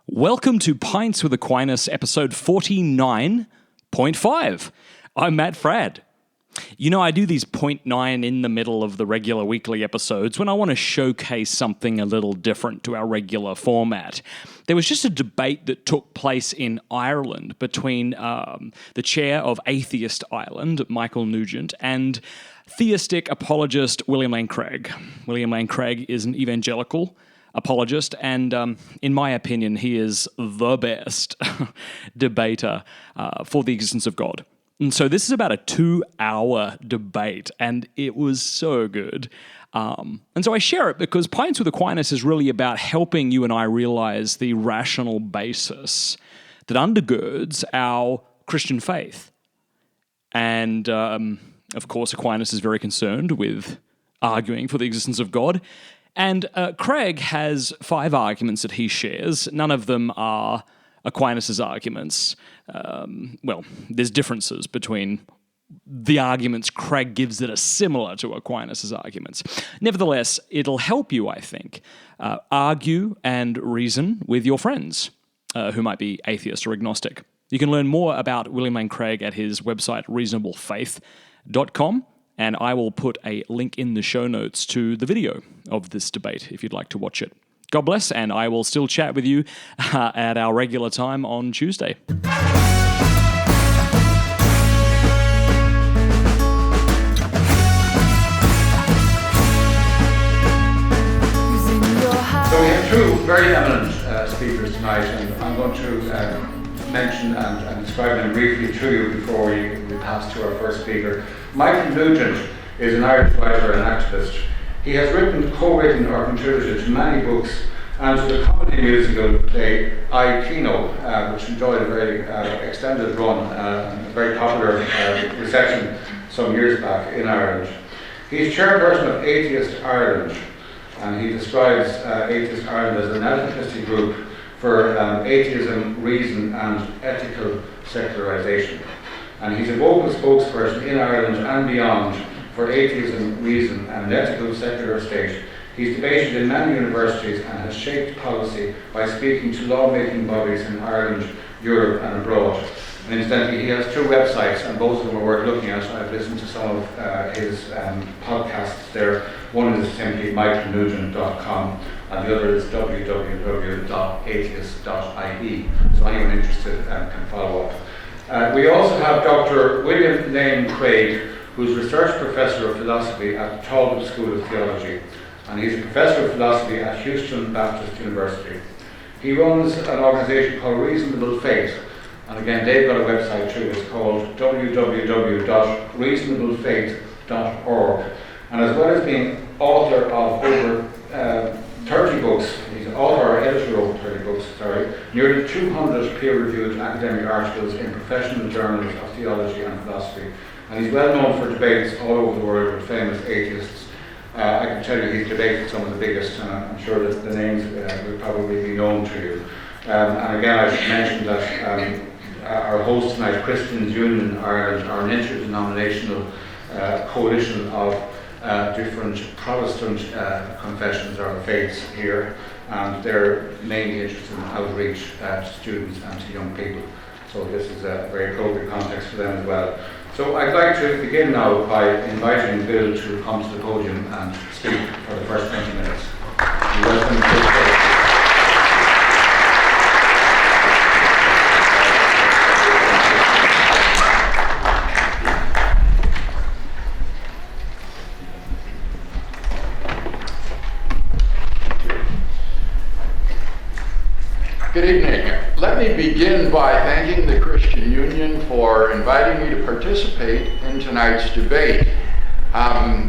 Welcome to Pints with Aquinas, episode 49.5. I'm Matt Fradd. You know, I do these 0.9 in the middle of the regular weekly episodes when I want to showcase something a little different to our regular format. There was just a debate that took place in Ireland between the chair of Atheist Ireland, Michael Nugent, and theistic apologist William Lane Craig. William Lane Craig is an evangelical apologist, and in my opinion, he is the best debater for the existence of God. And so this is about a 2-hour debate, and it was so good. And so I share it because Pints with Aquinas is really about helping you and I realize the rational basis that undergirds our Christian faith. And, of course, Aquinas is very concerned with arguing for the existence of God. And Craig has 5 arguments that he shares. None of them are Aquinas' arguments. Well, there's differences between the arguments Craig gives that are similar to Aquinas' arguments. Nevertheless, it'll help you, I think, argue and reason with your friends who might be atheist or agnostic. You can learn more about William Lane Craig at his website, reasonablefaith.com. And I will put a link in the show notes to the video of this debate if you'd like to watch it. God bless, and I will still chat with you at our regular time on Tuesday. So we have 2 very eminent speakers tonight, and I'm going to mention and describe them briefly to you before we pass to our first speaker. Michael Nugent is an Irish writer and activist. He has co-written or contributed to many books and to the comedy musical play I, Kino, which enjoyed a very extended run and a very popular reception some years back in Ireland. He's chairperson of Atheist Ireland, and he describes Atheist Ireland as an advocacy group for atheism, reason and ethical secularization. And he's a vocal spokesperson in Ireland and beyond for atheism, reason and an ethical secular state. He's debated in many universities and has shaped policy by speaking to lawmaking bodies in Ireland, Europe and abroad. And incidentally, he has 2 websites, and both of them are worth looking at. I've listened to some of his podcasts there. One is simply michaelnugent.com and the other is www.atheist.ie. So anyone interested can follow up. We also have Dr. William Lane Craig, who's research professor of philosophy at the Talbot School of Theology, and he's a professor of philosophy at Houston Baptist University. He runs an organization called Reasonable Faith, and again, they've got a website too. It's called www.reasonablefaith.org. And as well as being author of over 30 books, he's author or editor of 30 books, nearly 200 peer-reviewed academic articles in professional journals of theology and philosophy. And he's well known for debates all over the world with famous atheists. I can tell you he's debated some of the biggest, and I'm sure that the names will probably be known to you. And again, I should mention that our host tonight, Christians Union Ireland, are an interdenominational coalition of different Protestant confessions or faiths here, and they're mainly interested in outreach to students and to young people. So this is a very appropriate context for them as well. So I'd like to begin now by inviting Bill to come to the podium and speak for the first 20 minutes. Welcome, Bill. Good evening. Let me begin by thanking the Christian Union for inviting me to participate in tonight's debate.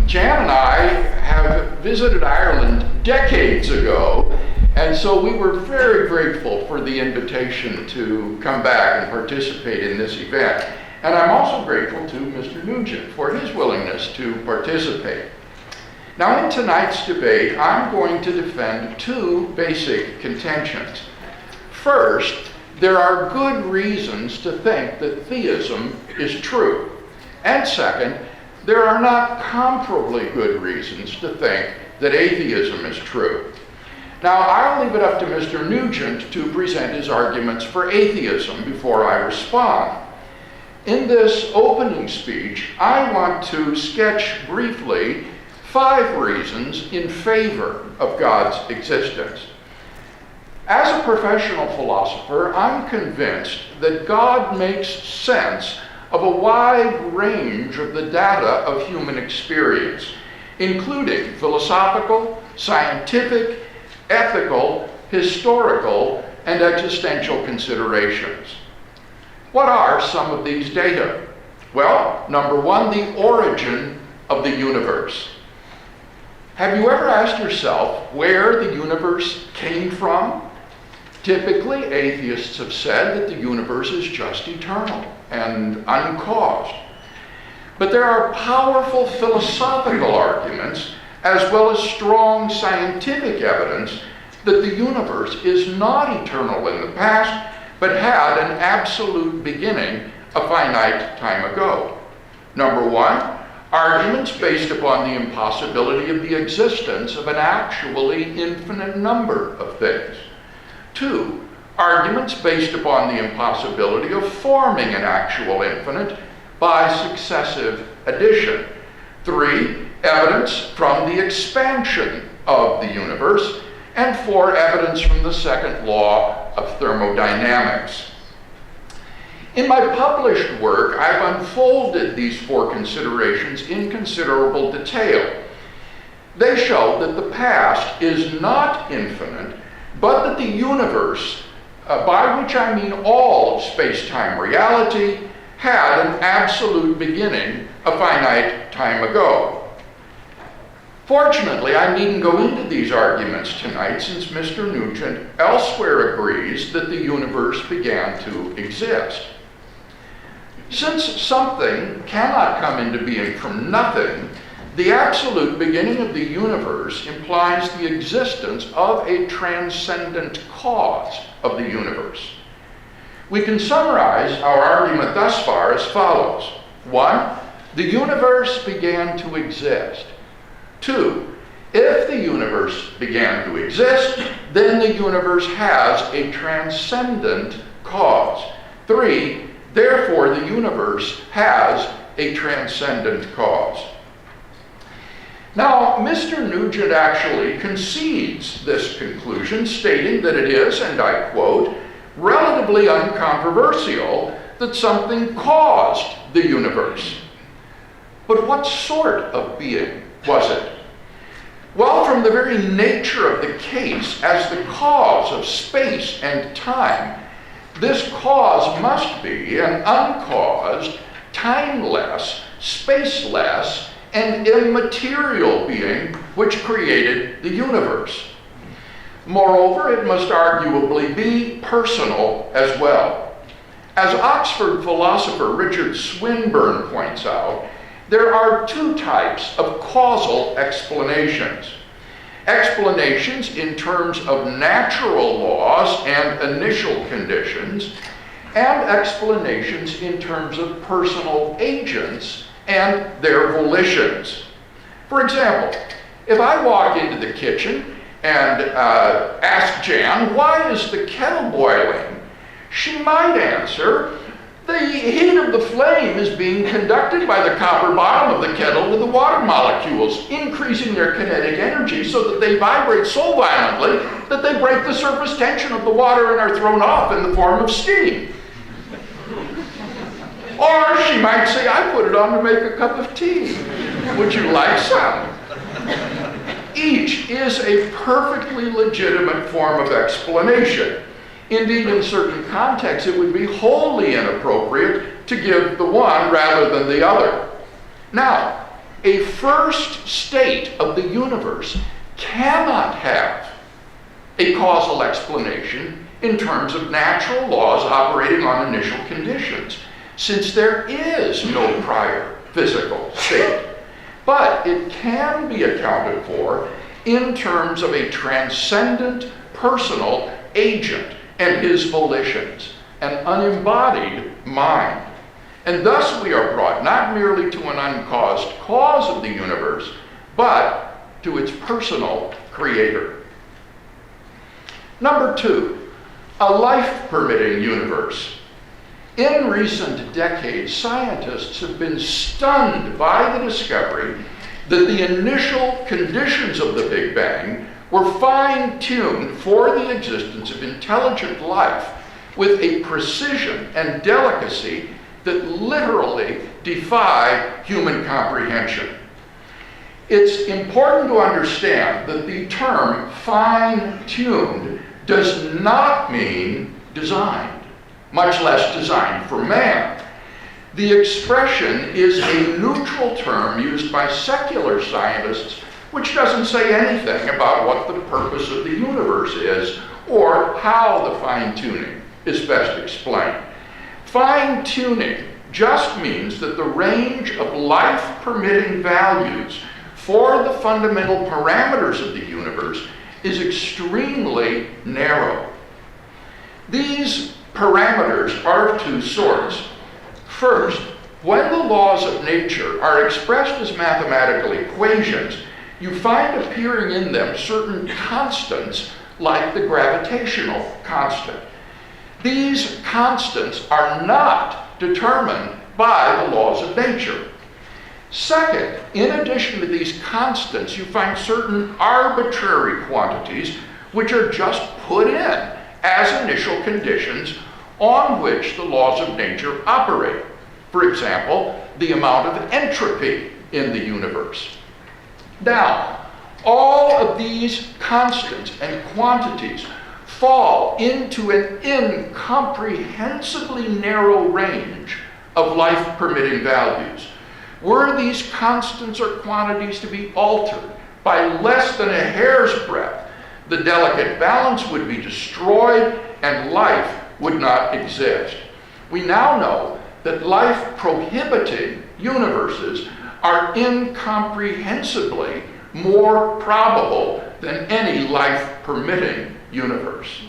Jan and I have visited Ireland decades ago, and so we were very grateful for the invitation to come back and participate in this event. And I'm also grateful to Mr. Nugent for his willingness to participate. Now, in tonight's debate, I'm going to defend 2 basic contentions. First, there are good reasons to think that theism is true. And second, there are not comparably good reasons to think that atheism is true. Now, I'll leave it up to Mr. Nugent to present his arguments for atheism before I respond. In this opening speech, I want to sketch briefly 5 reasons in favor of God's existence. As a professional philosopher, I'm convinced that God makes sense of a wide range of the data of human experience, including philosophical, scientific, ethical, historical, and existential considerations. What are some of these data? Well, number 1, the origin of the universe. Have you ever asked yourself where the universe came from? Typically, atheists have said that the universe is just eternal and uncaused. But there are powerful philosophical arguments, as well as strong scientific evidence, that the universe is not eternal in the past, but had an absolute beginning a finite time ago. Number 1, arguments based upon the impossibility of the existence of an actually infinite number of things. 2, arguments based upon the impossibility of forming an actual infinite by successive addition. 3, evidence from the expansion of the universe. And 4, evidence from the second law of thermodynamics. In my published work, I've unfolded these 4 considerations in considerable detail. They show that the past is not infinite, but that the universe, by which I mean all of space-time reality, had an absolute beginning a finite time ago. Fortunately, I needn't go into these arguments tonight, since Mr. Nugent elsewhere agrees that the universe began to exist. Since something cannot come into being from nothing, the absolute beginning of the universe implies the existence of a transcendent cause of the universe. We can summarize our argument thus far as follows. 1, the universe began to exist. 2, if the universe began to exist, then the universe has a transcendent cause. 3, therefore the universe has a transcendent cause. Now, Mr. Nugent actually concedes this conclusion, stating that it is, and I quote, relatively uncontroversial that something caused the universe. But what sort of being was it? Well, from the very nature of the case as the cause of space and time, this cause must be an uncaused, timeless, spaceless, and immaterial being which created the universe. Moreover, it must arguably be personal as well. As Oxford philosopher Richard Swinburne points out, there are 2 types of causal explanations. Explanations in terms of natural laws and initial conditions, and explanations in terms of personal agents and their volitions. For example, if I walk into the kitchen and ask Jan, why is the kettle boiling? She might answer, the heat of the flame is being conducted by the copper bottom of the kettle to the water molecules, increasing their kinetic energy so that they vibrate so violently that they break the surface tension of the water and are thrown off in the form of steam. Or she might say, I put it on to make a cup of tea. Would you like some? Each is a perfectly legitimate form of explanation. Indeed, in certain contexts, it would be wholly inappropriate to give the one rather than the other. Now, a first state of the universe cannot have a causal explanation in terms of natural laws operating on initial conditions, since there is no prior physical state. But it can be accounted for in terms of a transcendent personal agent and his volitions, an unembodied mind. And thus we are brought not merely to an uncaused cause of the universe, but to its personal creator. Number two, a life-permitting universe. In recent decades, scientists have been stunned by the discovery that the initial conditions of the Big Bang were fine-tuned for the existence of intelligent life with a precision and delicacy that literally defy human comprehension. It's important to understand that the term fine-tuned does not mean designed, much less designed for man. The expression is a neutral term used by secular scientists, which doesn't say anything about what the purpose of the universe is or how the fine-tuning is best explained. Fine-tuning just means that the range of life-permitting values for the fundamental parameters of the universe is extremely narrow. These parameters are of two sorts. First, when the laws of nature are expressed as mathematical equations, you find appearing in them certain constants like the gravitational constant. These constants are not determined by the laws of nature. Second, in addition to these constants, you find certain arbitrary quantities which are just put in as initial conditions on which the laws of nature operate. For example, the amount of entropy in the universe. Now, all of these constants and quantities fall into an incomprehensibly narrow range of life-permitting values. Were these constants or quantities to be altered by less than a hair's breadth, the delicate balance would be destroyed and life would not exist. We now know that life-prohibiting universes are incomprehensibly more probable than any life-permitting universe.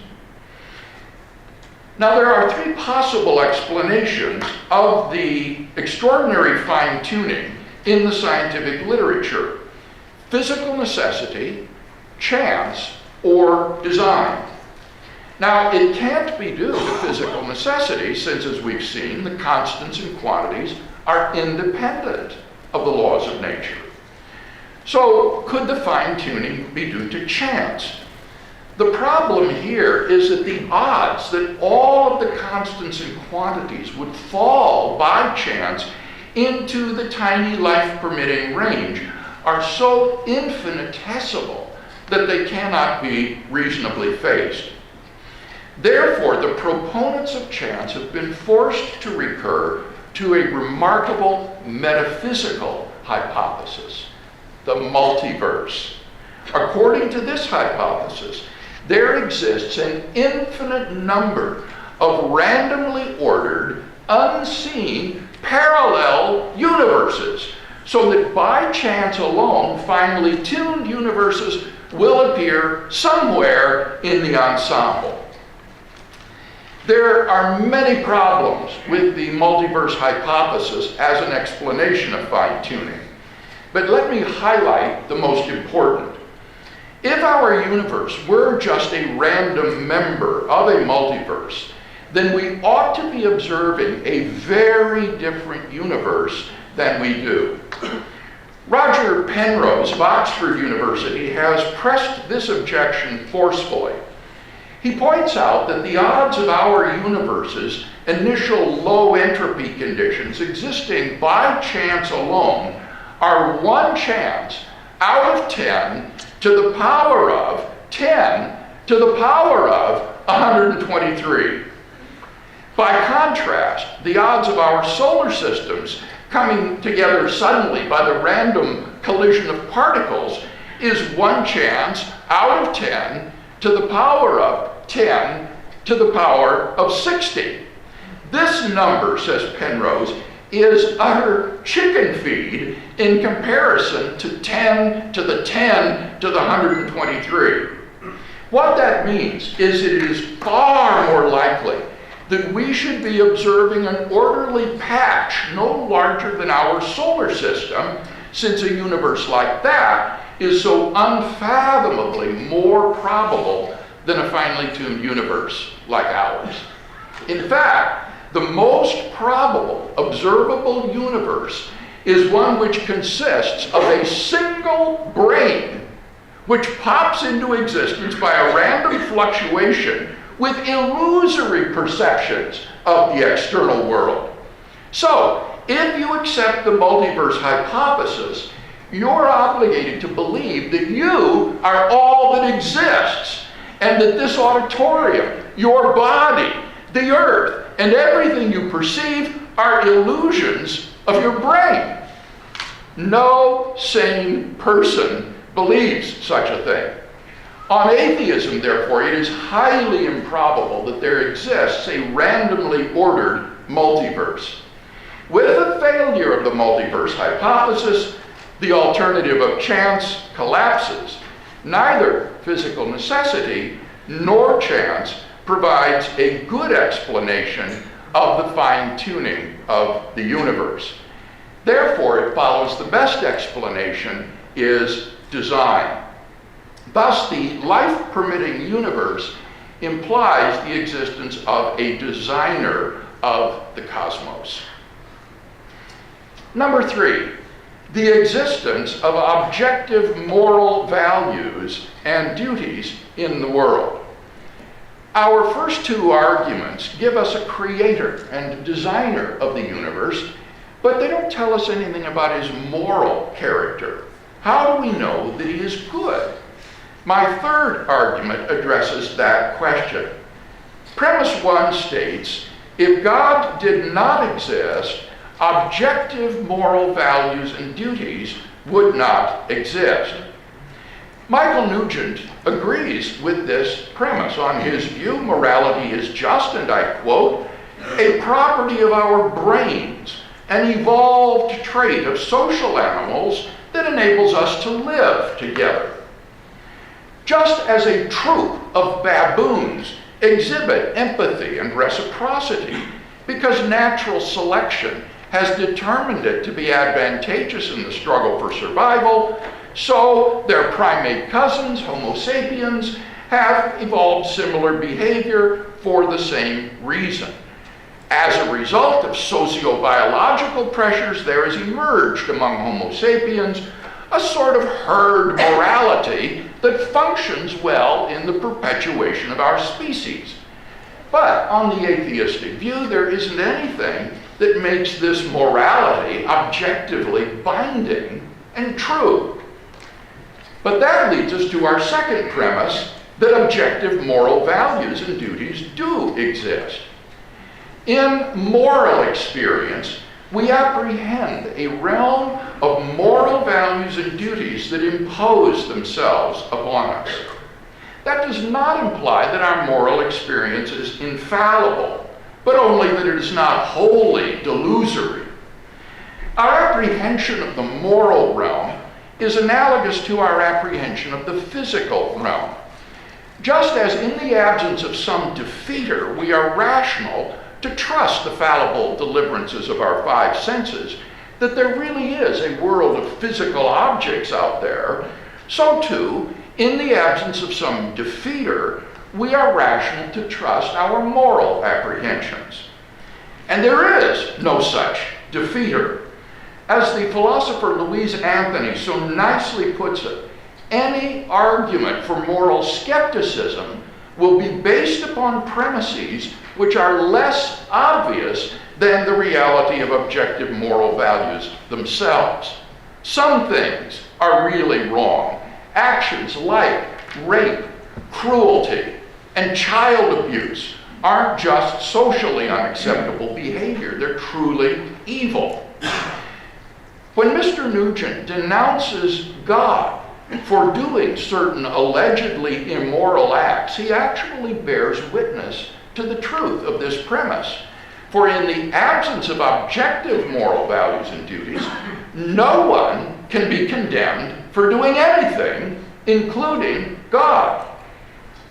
Now, there are three possible explanations of the extraordinary fine-tuning in the scientific literature: physical necessity, chance, or design. Now, it can't be due to physical necessity, since, as we've seen, the constants and quantities are independent of the laws of nature. So, could the fine-tuning be due to chance? The problem here is that the odds that all of the constants and quantities would fall by chance into the tiny life-permitting range are so infinitesimal that they cannot be reasonably faced. Therefore, the proponents of chance have been forced to recur to a remarkable metaphysical hypothesis: the multiverse. According to this hypothesis, there exists an infinite number of randomly ordered, unseen, parallel universes, so that by chance alone, finely tuned universes will appear somewhere in the ensemble. There are many problems with the multiverse hypothesis as an explanation of fine-tuning, but let me highlight the most important. If our universe were just a random member of a multiverse, then we ought to be observing a very different universe than we do. Roger Penrose of Oxford University has pressed this objection forcefully. He points out that the odds of our universe's initial low entropy conditions existing by chance alone are 1 chance out of 10 to the power of 10 to the power of 123. By contrast, the odds of our solar systems coming together suddenly by the random collision of particles is 1 chance out of 10 to the power of 10 to the power of 60. This number, says Penrose, is utter chicken feed in comparison to 10 to the 10 to the 123. What that means is it is far more likely that we should be observing an orderly patch no larger than our solar system, since a universe like that is so unfathomably more probable than a finely tuned universe like ours. In fact, the most probable observable universe is one which consists of a single brain which pops into existence by a random fluctuation with illusory perceptions of the external world. So, if you accept the multiverse hypothesis, you're obligated to believe that you are all that exists, and that this auditorium, your body, the earth, and everything you perceive are illusions of your brain. No sane person believes such a thing. On atheism, therefore, it is highly improbable that there exists a randomly ordered multiverse. With the failure of the multiverse hypothesis, the alternative of chance collapses. Neither physical necessity nor chance provides a good explanation of the fine-tuning of the universe. Therefore, it follows the best explanation is design. Thus, the life-permitting universe implies the existence of a designer of the cosmos. Number 3, the existence of objective moral values and duties in the world. Our first two arguments give us a creator and designer of the universe, but they don't tell us anything about his moral character. How do we know that he is good? My third argument addresses that question. Premise 1 states, if God did not exist, objective moral values and duties would not exist. Michael Nugent agrees with this premise. On his view, morality is just, and I quote, a property of our brains, an evolved trait of social animals that enables us to live together. Just as a troop of baboons exhibit empathy and reciprocity because natural selection has determined it to be advantageous in the struggle for survival, so their primate cousins, Homo sapiens, have evolved similar behavior for the same reason. As a result of socio-biological pressures, there has emerged among Homo sapiens a sort of herd morality that functions well in the perpetuation of our species. But on the atheistic view, there isn't anything that makes this morality objectively binding and true. But that leads us to our second premise, that objective moral values and duties do exist. In moral experience, we apprehend a realm of moral values and duties that impose themselves upon us. That does not imply that our moral experience is infallible, but only that it is not wholly delusory. Our apprehension of the moral realm is analogous to our apprehension of the physical realm. Just as in the absence of some defeater, we are rational to trust the fallible deliverances of our five senses, that there really is a world of physical objects out there, so too, in the absence of some defeater, we are rational to trust our moral apprehensions. And there is no such defeater. As the philosopher Louise Anthony so nicely puts it, any argument for moral skepticism will be based upon premises which are less obvious than the reality of objective moral values themselves. Some things are really wrong. Actions like rape, cruelty, and child abuse aren't just socially unacceptable behavior, they're truly evil. When Mr. Nugent denounces God for doing certain allegedly immoral acts, he actually bears witness to the truth of this premise. For in the absence of objective moral values and duties, no one can be condemned for doing anything, including God.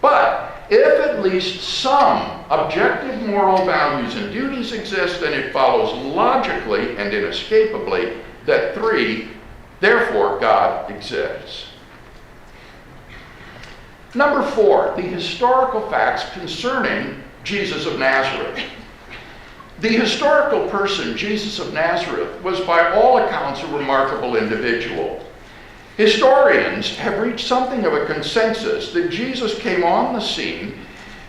But if at least some objective moral values and duties exist, then it follows logically and inescapably that 3, therefore God exists. Number 4, the historical facts concerning Jesus of Nazareth. The historical person, Jesus of Nazareth, was by all accounts a remarkable individual. Historians have reached something of a consensus that Jesus came on the scene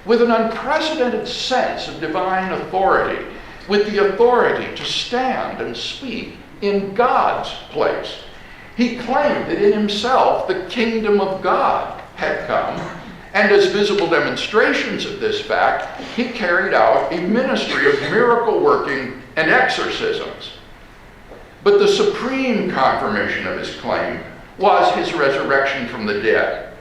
with an unprecedented sense of divine authority, with the authority to stand and speak in God's place. He claimed that in himself the kingdom of God had come, and as visible demonstrations of this fact, he carried out a ministry of miracle working and exorcisms. But the supreme confirmation of his claim was his resurrection from the dead.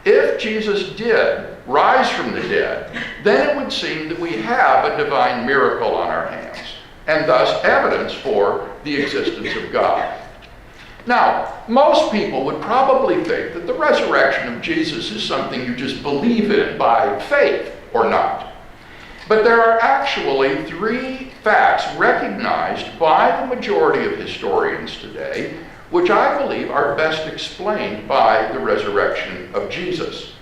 If Jesus did rise from the dead, then it would seem that we have a divine miracle on our hands, and thus evidence for the existence of God. Now, most people would probably think that the resurrection of Jesus is something you just believe in by faith or not. But there are actually 3 facts recognized by the majority of historians today, which I believe are best explained by the resurrection of Jesus.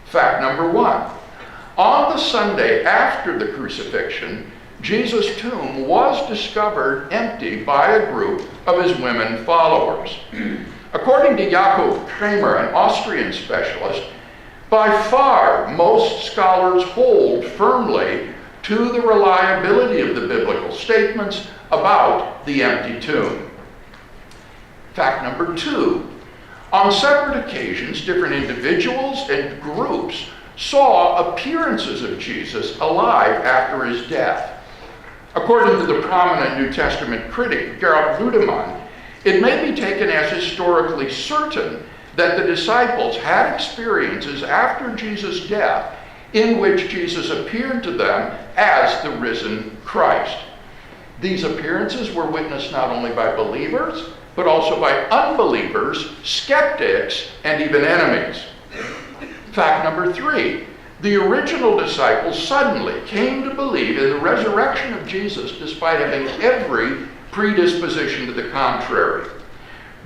Fact number 1. On the Sunday after the crucifixion, Jesus' tomb was discovered empty by a group of his women followers. According to Jakob Kramer, an Austrian specialist, by far most scholars hold firmly to the reliability of the biblical statements about the empty tomb. Fact number 2. On separate occasions, different individuals and groups saw appearances of Jesus alive after his death. According to the prominent New Testament critic Gerald Ludemann, it may be taken as historically certain that the disciples had experiences after Jesus' death in which Jesus appeared to them as the risen Christ. These appearances were witnessed not only by believers, but also by unbelievers, skeptics, and even enemies. Fact number 3. The original disciples suddenly came to believe in the resurrection of Jesus despite having every predisposition to the contrary.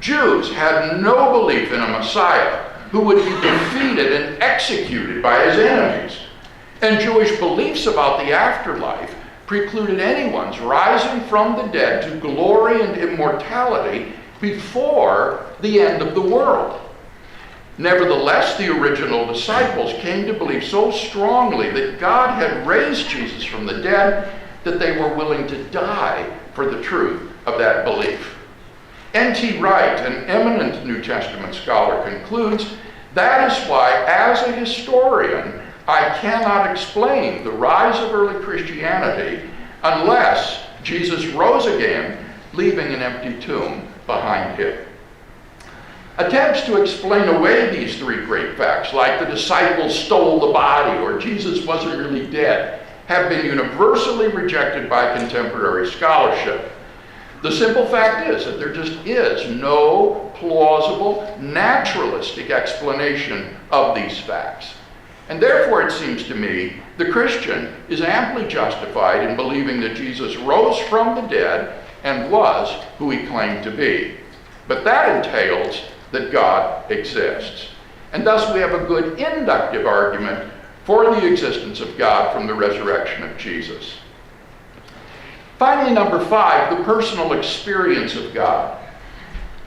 Jews had no belief in a Messiah who would be defeated and executed by his enemies. And Jewish beliefs about the afterlife precluded anyone's rising from the dead to glory and immortality before the end of the world. Nevertheless, the original disciples came to believe so strongly that God had raised Jesus from the dead that they were willing to die for the truth of that belief. N.T. Wright, an eminent New Testament scholar, concludes, that is why, as a historian, I cannot explain the rise of early Christianity unless Jesus rose again, leaving an empty tomb behind him. Attempts to explain away these 3 great facts, like the disciples stole the body or Jesus wasn't really dead, have been universally rejected by contemporary scholarship. The simple fact is that there just is no plausible, naturalistic explanation of these facts. And therefore, it seems to me, the Christian is amply justified in believing that Jesus rose from the dead and was who he claimed to be. But that entails that God exists. And thus we have a good inductive argument for the existence of God from the resurrection of Jesus. Finally, number 5, the personal experience of God.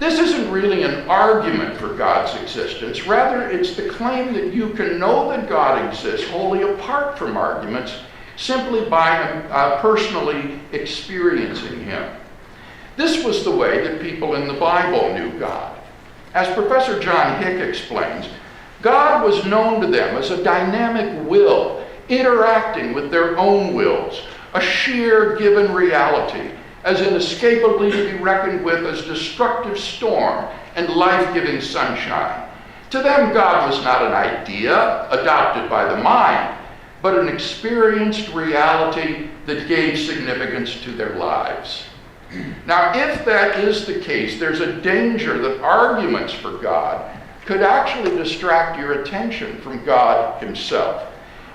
This isn't really an argument for God's existence. Rather, it's the claim that you can know that God exists wholly apart from arguments simply by personally experiencing him. This was the way that people in the Bible knew God. As Professor John Hick explains, God was known to them as a dynamic will, interacting with their own wills, a sheer given reality, as inescapably to be reckoned with as destructive storm and life-giving sunshine. To them, God was not an idea adopted by the mind, but an experienced reality that gave significance to their lives. Now, if that is the case, there's a danger that arguments for God could actually distract your attention from God himself.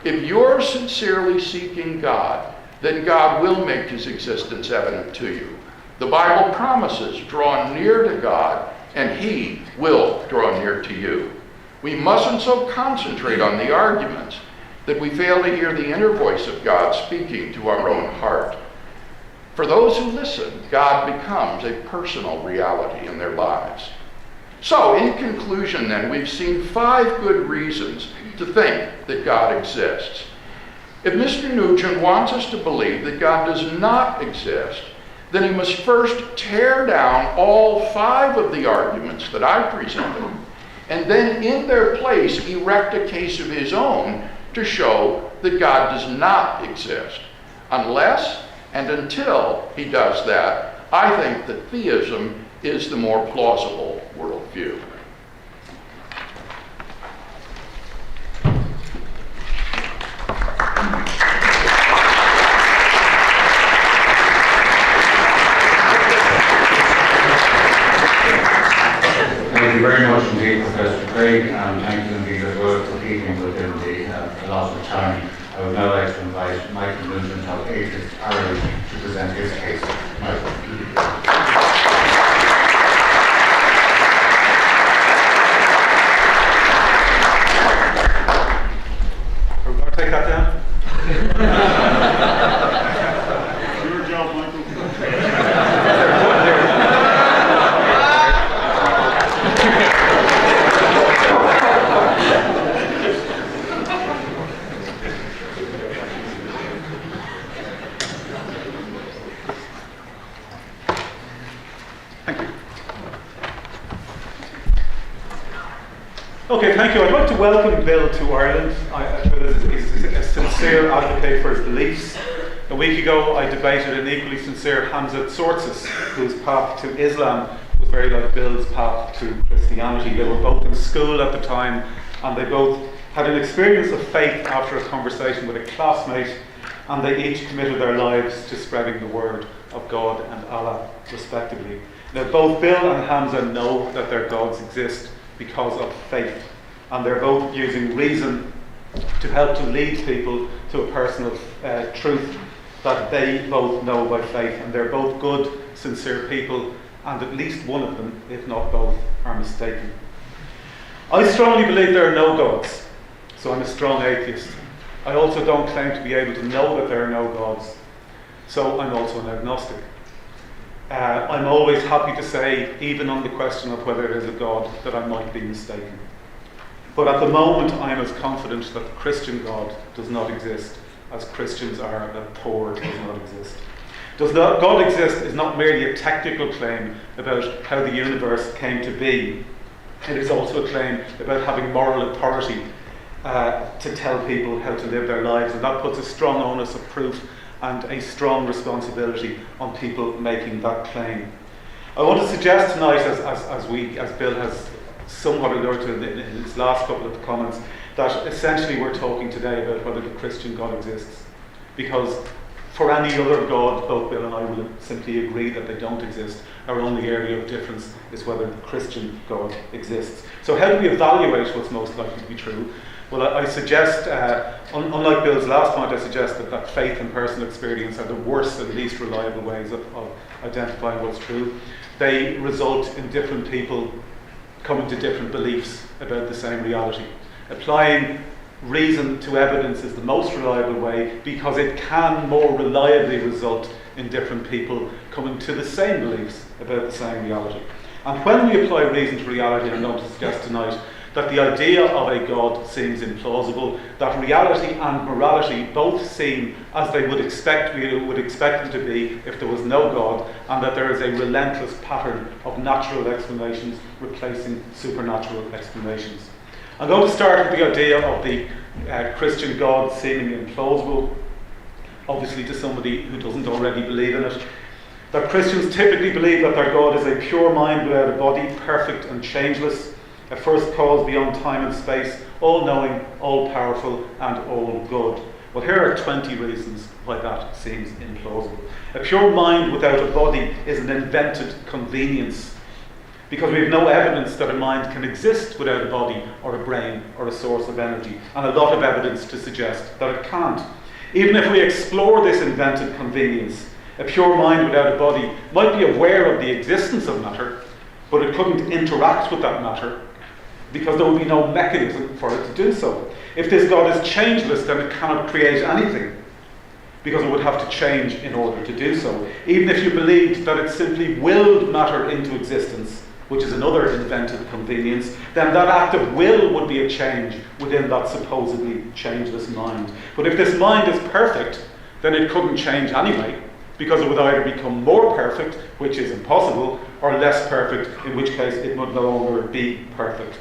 If you're sincerely seeking God, then God will make his existence evident to you. The Bible promises, draw near to God, and he will draw near to you. We mustn't so concentrate on the arguments that we fail to hear the inner voice of God speaking to our own heart. For those who listen, God becomes a personal reality in their lives. So, in conclusion then, we've seen 5 good reasons to think that God exists. If Mr. Nugent wants us to believe that God does not exist, then he must first tear down all 5 of the arguments that I presented, and then in their place erect a case of his own to show that God does not exist. Unless and until he does that, I think that theism is the more plausible worldview. Thank you very much indeed, Professor Craig, and thank you indeed as well for keeping within the allotted time. I would now like to invite Michael Nugent of Atheist Ireland to present his case. Michael. Are we going to take that down? Your job, Michael. Okay, thank you. I'd like to welcome Bill to Ireland. He's a sincere advocate for his beliefs. A week ago, I debated an equally sincere Hamza Tsortsis, whose path to Islam was very like Bill's path to Christianity. They were both in school at the time, and they both had an experience of faith after a conversation with a classmate, and they each committed their lives to spreading the word of God and Allah, respectively. Now, both Bill and Hamza know that their gods exist because of faith, and they're both using reason to help to lead people to a personal truth that they both know by faith, and they're both good, sincere people, and at least one of them, if not both, are mistaken. I strongly believe there are no gods, so I'm a strong atheist. I also don't claim to be able to know that there are no gods, so I'm also an agnostic. I'm always happy to say, even on the question of whether there is a God, that I might be mistaken. But at the moment, I am as confident that the Christian God does not exist as Christians are that Thor does not exist. Does not God exist is not merely a technical claim about how the universe came to be. It is also a claim about having moral authority to tell people how to live their lives, and that puts a strong onus of proof and a strong responsibility on people making that claim. I want to suggest tonight, as Bill has somewhat alluded to in his last couple of comments, that essentially we're talking today about whether the Christian God exists. Because for any other God, both Bill and I will simply agree that they don't exist. Our only area of difference is whether the Christian God exists. So how do we evaluate what's most likely to be true? Well, I suggest, unlike Bill's last point, I suggest that faith and personal experience are the worst and least reliable ways of identifying what's true. They result in different people coming to different beliefs about the same reality. Applying reason to evidence is the most reliable way because it can more reliably result in different people coming to the same beliefs about the same reality. And when we apply reason to reality, I'm going to suggest tonight that the idea of a God seems implausible, that reality and morality both seem as they would expect them to be if there was no God, and that there is a relentless pattern of natural explanations replacing supernatural explanations. I'm going to start with the idea of the Christian God seeming implausible, obviously to somebody who doesn't already believe in it. That Christians typically believe that their God is a pure mind without a body, perfect and changeless, a first cause beyond time and space, all-knowing, all-powerful, and all-good. Well, here are 20 reasons why that seems implausible. A pure mind without a body is an invented convenience, because we have no evidence that a mind can exist without a body or a brain or a source of energy, and a lot of evidence to suggest that it can't. Even if we explore this invented convenience, a pure mind without a body might be aware of the existence of matter, but it couldn't interact with that matter. because there would be no mechanism for it to do so. If this God is changeless, then it cannot create anything, because it would have to change in order to do so. Even if you believed that it simply willed matter into existence, which is another invented convenience, then that act of will would be a change within that supposedly changeless mind. But if this mind is perfect, then it couldn't change anyway, because it would either become more perfect, which is impossible, or less perfect, in which case it would no longer be perfect.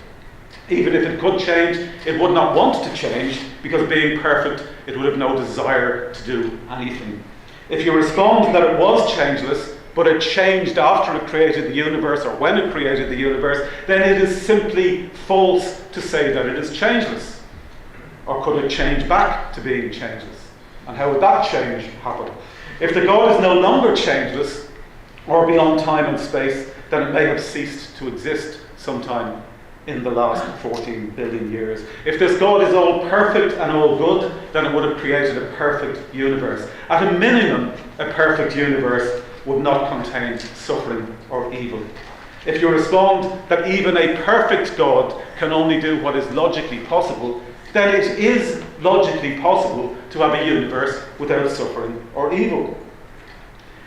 Even if it could change, it would not want to change, because being perfect, it would have no desire to do anything. If you respond that it was changeless, but it changed after it created the universe, or when it created the universe, then it is simply false to say that it is changeless. Or could it change back to being changeless? And how would that change happen? If the God is no longer changeless, or beyond time and space, then it may have ceased to exist sometime in the last 14 billion years. If this God is all perfect and all good, then it would have created a perfect universe. At a minimum, a perfect universe would not contain suffering or evil. If you respond that even a perfect God can only do what is logically possible, then it is logically possible to have a universe without suffering or evil.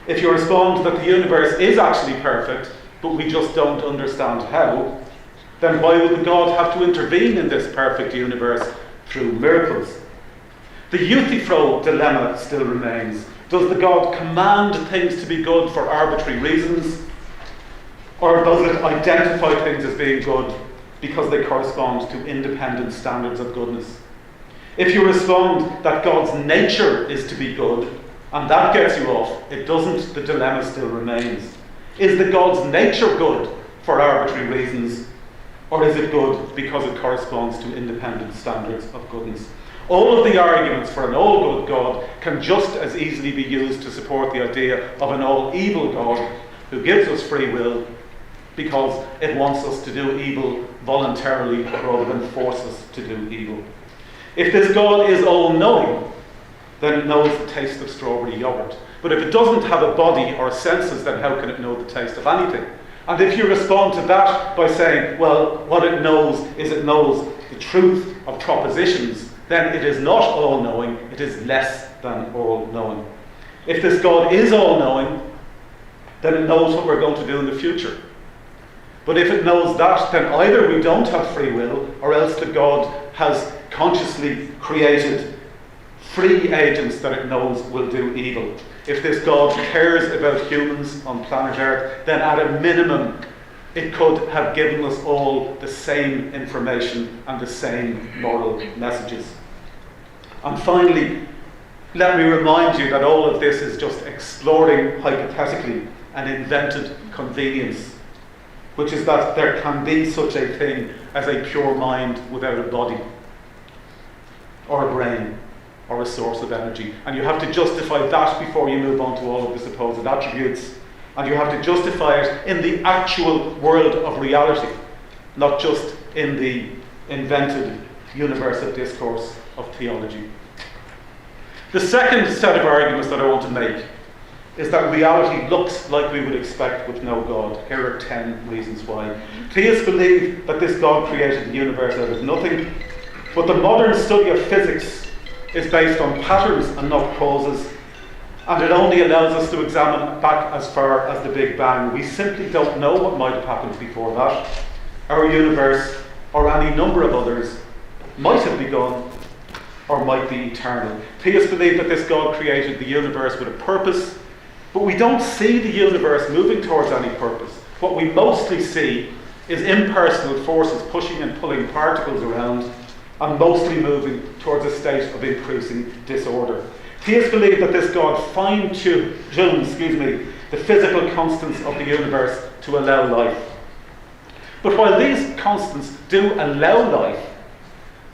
If you respond that the universe is actually perfect, but we just don't understand how, then why would the God have to intervene in this perfect universe through miracles? The Euthyphro dilemma still remains. Does the God command things to be good for arbitrary reasons? Or does it identify things as being good because they correspond to independent standards of goodness? If you respond that God's nature is to be good, and that gets you off, it doesn't, the dilemma still remains. Is the God's nature good for arbitrary reasons, or is it good because it corresponds to independent standards of goodness? All of the arguments for an all-good God can just as easily be used to support the idea of an all-evil God who gives us free will because it wants us to do evil voluntarily rather than force us to do evil. If this God is all-knowing, then it knows the taste of strawberry yogurt. But if it doesn't have a body or senses, then how can it know the taste of anything? And if you respond to that by saying, well, what it knows is it knows the truth of propositions, then it is not all-knowing, it is less than all-knowing. If this God is all-knowing, then it knows what we're going to do in the future. But if it knows that, then either we don't have free will, or else the God has consciously created free agents that it knows will do evil. If this God cares about humans on planet Earth, then at a minimum it could have given us all the same information and the same moral messages. And finally, let me remind you that all of this is just exploring hypothetically an invented convenience, which is that there can be such a thing as a pure mind without a body, or a brain, or a source of energy. And you have to justify that before you move on to all of the supposed attributes. And you have to justify it in the actual world of reality, not just in the invented universe of discourse of theology. The second set of arguments that I want to make is that reality looks like we would expect with no God. Here are 10 reasons why. Theists believe that this God created the universe out of nothing, but the modern study of physics is based on patterns and not causes, and it only allows us to examine back as far as the Big Bang. We simply don't know what might have happened before that. Our universe, or any number of others, might have begun or might be eternal. Theists believe that this God created the universe with a purpose, but we don't see the universe moving towards any purpose. What we mostly see is impersonal forces pushing and pulling particles around, and mostly moving towards a state of increasing disorder. Theists believe that this God fine-tuned the physical constants of the universe to allow life. But while these constants do allow life,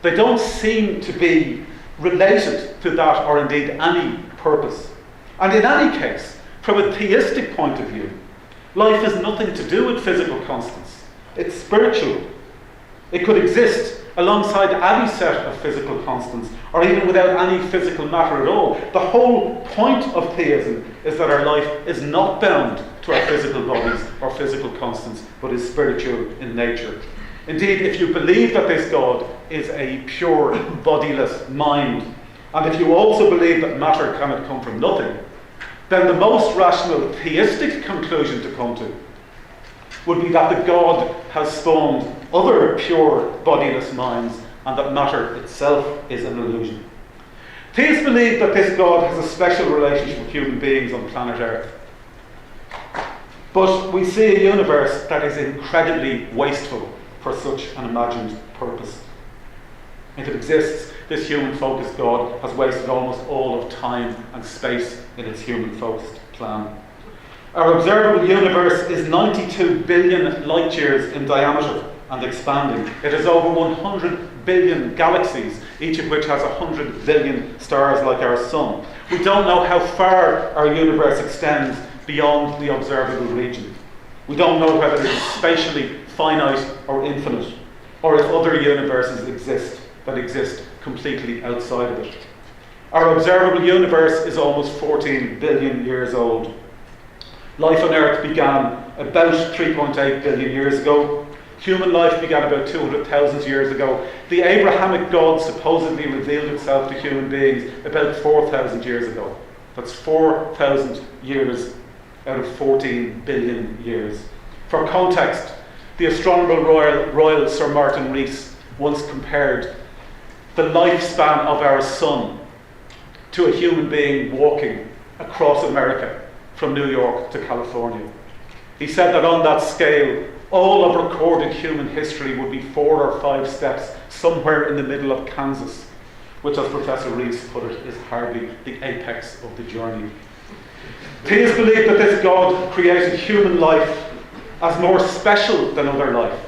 they don't seem to be related to that, or indeed any purpose. And in any case, from a theistic point of view, life has nothing to do with physical constants. It's spiritual. It could exist alongside any set of physical constants, or even without any physical matter at all. The whole point of theism is that our life is not bound to our physical bodies or physical constants, but is spiritual in nature. Indeed, if you believe that this God is a pure, bodiless mind, and if you also believe that matter cannot come from nothing, then the most rational theistic conclusion to come to would be that the God has spawned other pure, bodiless minds, and that matter itself is an illusion. Theists believe that this God has a special relationship with human beings on planet Earth. But we see a universe that is incredibly wasteful for such an imagined purpose. If it exists, this human-focused God has wasted almost all of time and space in its human-focused plan. Our observable universe is 92 billion light years in diameter and expanding. It has over 100 billion galaxies, each of which has 100 billion stars like our sun. We don't know how far our universe extends beyond the observable region. We don't know whether it is spatially finite or infinite, or if other universes exist that exist completely outside of it. Our observable universe is almost 14 billion years old. Life on Earth began about 3.8 billion years ago. Human life began about 200,000 years ago. The Abrahamic God supposedly revealed itself to human beings about 4,000 years ago. That's 4,000 years out of 14 billion years. For context, the astronomer royal Sir Martin Rees once compared the lifespan of our sun to a human being walking across America from New York to California. He said that on that scale, all of recorded human history would be 4 or 5 steps somewhere in the middle of Kansas, which, as Professor Rees put it, is hardly the apex of the journey. Theists believe that this God created human life as more special than other life.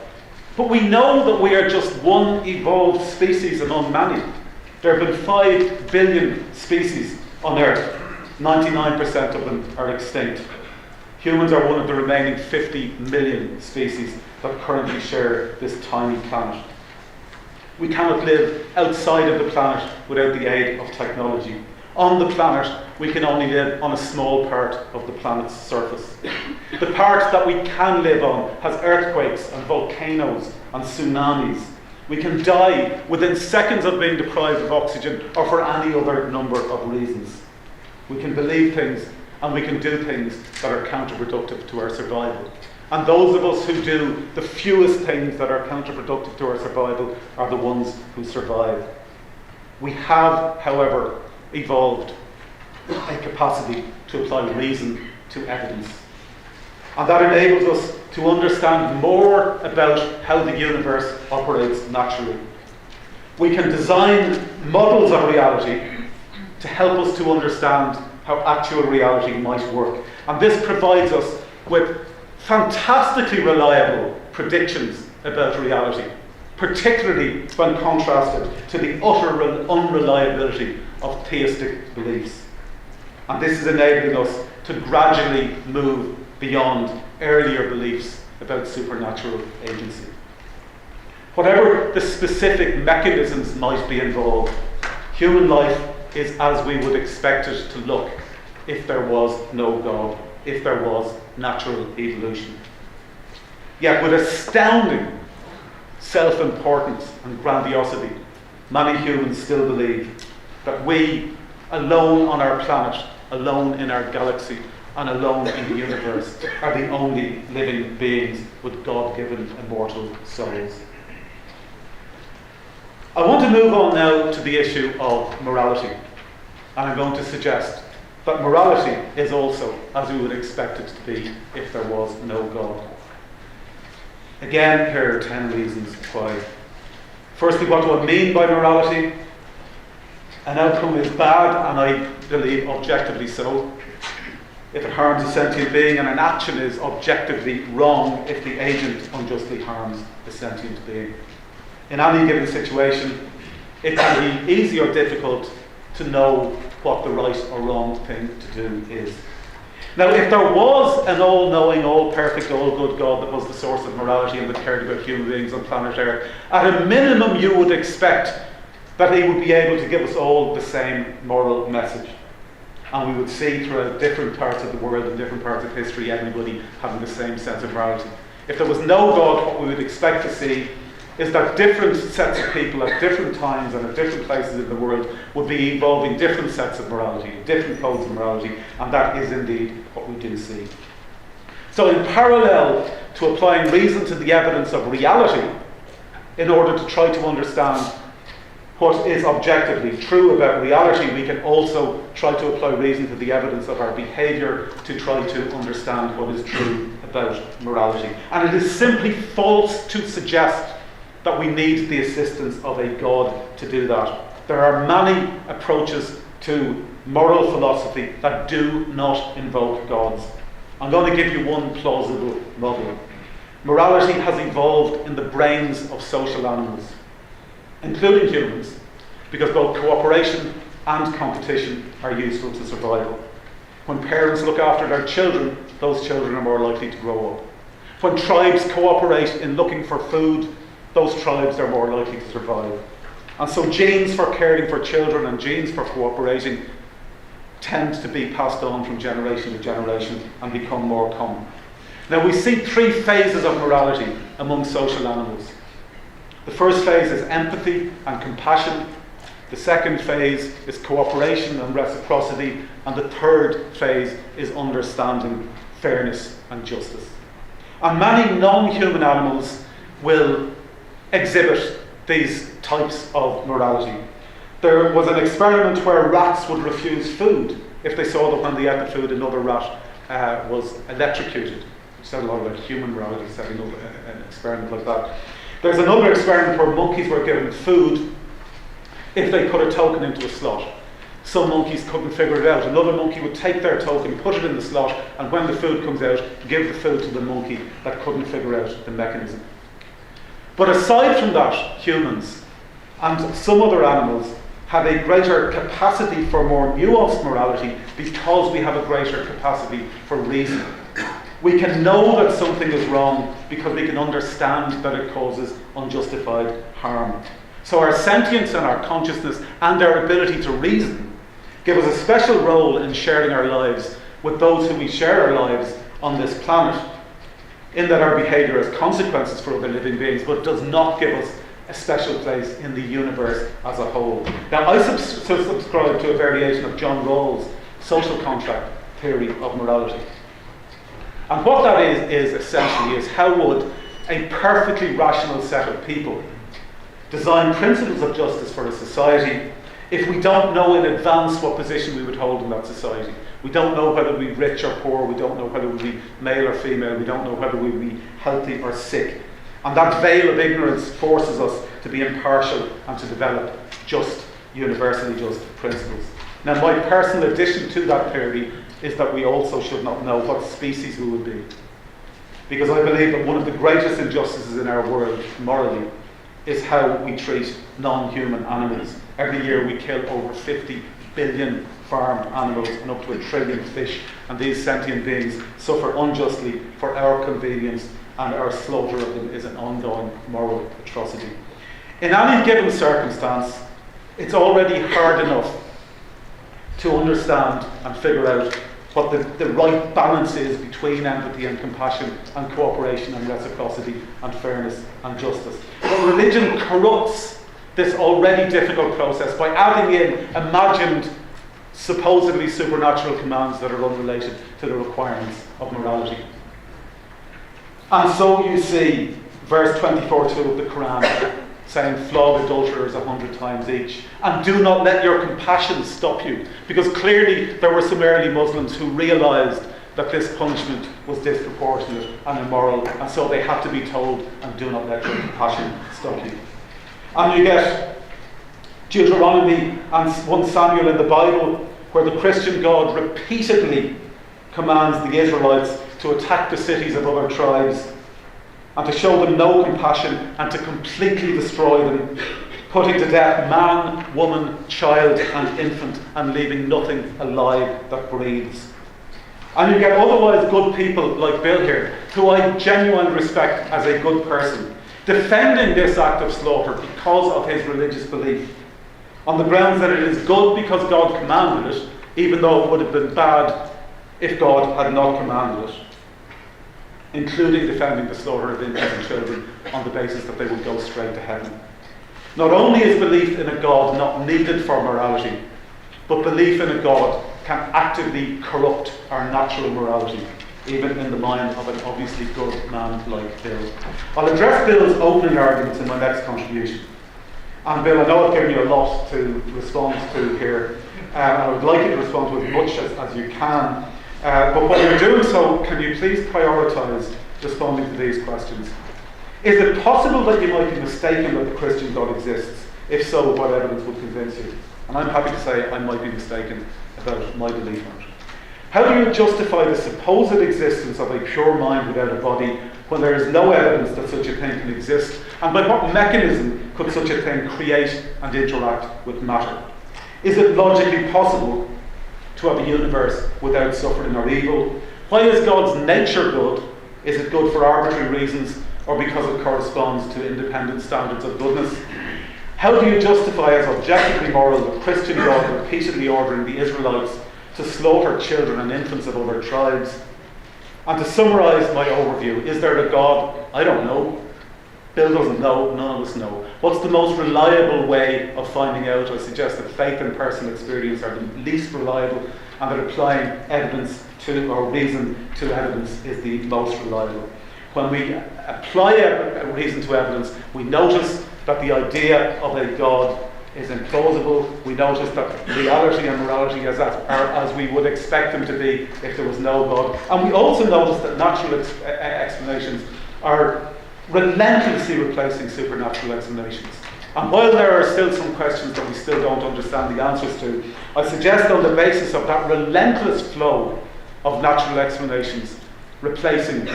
But we know that we are just one evolved species among many. There have been 5 billion species on Earth. 99% of them are extinct. Humans are one of the remaining 50 million species that currently share this tiny planet. We cannot live outside of the planet without the aid of technology. On the planet, we can only live on a small part of the planet's surface. The part that we can live on has earthquakes and volcanoes and tsunamis. We can die within seconds of being deprived of oxygen or for any other number of reasons. We can believe things and we can do things that are counterproductive to our survival. And those of us who do the fewest things that are counterproductive to our survival are the ones who survive. We have, however, evolved a capacity to apply reason to evidence. And that enables us to understand more about how the universe operates naturally. We can design models of reality to help us to understand how actual reality might work. And this provides us with fantastically reliable predictions about reality, particularly when contrasted to the utter unreliability of theistic beliefs. And this is enabling us to gradually move beyond earlier beliefs about supernatural agency. Whatever the specific mechanisms might be involved, human life is as we would expect it to look if there was no God, if there was natural evolution. Yet with astounding self-importance and grandiosity, many humans still believe that we, alone on our planet, alone in our galaxy, and alone in the universe, are the only living beings with God-given immortal souls. I want to move on now to the issue of morality. And I'm going to suggest that morality is also as we would expect it to be if there was no God. Again, here are 10 reasons why. Firstly, what do I mean by morality? An outcome is bad, and I believe objectively so, if it harms a sentient being, and an action is objectively wrong if the agent unjustly harms a sentient being. In any given situation, it can be easy or difficult to know what the right or wrong thing to do is. Now, if there was an all-knowing, all-perfect, all-good God that was the source of morality and that cared about human beings on planet Earth, at a minimum you would expect that he would be able to give us all the same moral message. And we would see throughout different parts of the world and different parts of history everybody having the same sense of morality. If there was no God, what we would expect to see is that different sets of people at different times and at different places in the world would be evolving different sets of morality, different codes of morality, and that is indeed what we do see. So in parallel to applying reason to the evidence of reality, in order to try to understand what is objectively true about reality, we can also try to apply reason to the evidence of our behaviour to try to understand what is true about morality. And it is simply false to suggest that we need the assistance of a God to do that. There are many approaches to moral philosophy that do not invoke gods. I'm going to give you one plausible model. Morality has evolved in the brains of social animals, including humans, because both cooperation and competition are useful to survival. When parents look after their children, those children are more likely to grow up. When tribes cooperate in looking for food, those tribes are more likely to survive. And so genes for caring for children and genes for cooperating tend to be passed on from generation to generation and become more common. Now we see three phases of morality among social animals. The first phase is empathy and compassion. The second phase is cooperation and reciprocity. And the third phase is understanding, fairness and justice. And many non-human animals will exhibit these types of morality. There was an experiment where rats would refuse food if they saw that when they ate the food another rat was electrocuted. We said a lot about human morality, setting up an experiment like that. There's another experiment where monkeys were given food if they put a token into a slot. Some monkeys couldn't figure it out. Another monkey would take their token, put it in the slot, and when the food comes out, give the food to the monkey that couldn't figure out the mechanism. But aside from that, humans and some other animals have a greater capacity for more nuanced morality because we have a greater capacity for reason. We can know that something is wrong because we can understand that it causes unjustified harm. So our sentience and our consciousness and our ability to reason give us a special role in sharing our lives with those who we share our lives on this planet, in that our behaviour has consequences for other living beings, but does not give us a special place in the universe as a whole. Now, I subscribe to a variation of John Rawls' social contract theory of morality. And what that is essentially is how would a perfectly rational set of people design principles of justice for a society if we don't know in advance what position we would hold in that society. We don't know whether we'd be rich or poor, we don't know whether we'd be male or female, we don't know whether we'd be healthy or sick. And that veil of ignorance forces us to be impartial and to develop just, universally just principles. Now, my personal addition to that theory is that we also should not know what species we would be. Because I believe that one of the greatest injustices in our world, morally, is how we treat non-human animals. Every year we kill over 50 billion farmed animals and up to 1 trillion fish, and these sentient beings suffer unjustly for our convenience, and our slaughter of them is an ongoing moral atrocity. In any given circumstance, it's already hard enough to understand and figure out what the right balance is between empathy and compassion and cooperation and reciprocity and fairness and justice. But religion corrupts this already difficult process by adding in imagined, supposedly supernatural commands that are unrelated to the requirements of morality. And so you see verse 24:2 of the Quran saying, flog adulterers 100 times each, and do not let your compassion stop you. Because clearly there were some early Muslims who realised that this punishment was disproportionate and immoral, and so they had to be told, and do not let your compassion stop you. And you get Deuteronomy and 1 Samuel in the Bible, where the Christian God repeatedly commands the Israelites to attack the cities of other tribes and to show them no compassion and to completely destroy them, putting to death man, woman, child and infant, and leaving nothing alive that breathes. And you get otherwise good people like Bill here, who I genuinely respect as a good person, defending this act of slaughter because of his religious belief, on the grounds that it is good because God commanded it, even though it would have been bad if God had not commanded it. including defending the slaughter of infants and children on the basis that they would go straight to heaven. Not only is belief in a God not needed for morality, but belief in a God can actively corrupt our natural morality, even in the mind of an obviously good man like Bill. I'll address Bill's opening arguments in my next contribution. And Bill, I know I've given you a lot to respond to here, and I would like you to respond to as much as you can. But while you're doing so, can you please prioritise responding to these questions? Is it possible that you might be mistaken that the Christian God exists? If so, what evidence would convince you? And I'm happy to say I might be mistaken about my belief on it. How do you justify the supposed existence of a pure mind without a body when there is no evidence that such a thing can exist? And by what mechanism could such a thing create and interact with matter? Is it logically possible to have a universe without suffering or evil? Why is God's nature good? Is it good for arbitrary reasons or because it corresponds to independent standards of goodness? How do you justify as objectively moral the Christian God repeatedly ordering the Israelites to slaughter children and infants of other tribes? And to summarise my overview, is there a God? I don't know. Bill doesn't know, none of us know. What's the most reliable way of finding out? I suggest that faith and personal experience are the least reliable, and that applying evidence to, or reason to evidence is the most reliable. When we apply a reason to evidence, we notice that the idea of a God is implausible. We notice that reality and morality are as we would expect them to be if there was no God. And we also notice that natural explanations are relentlessly replacing supernatural explanations. And while there are still some questions that we still don't understand the answers to, I suggest on the basis of that relentless flow of natural explanations replacing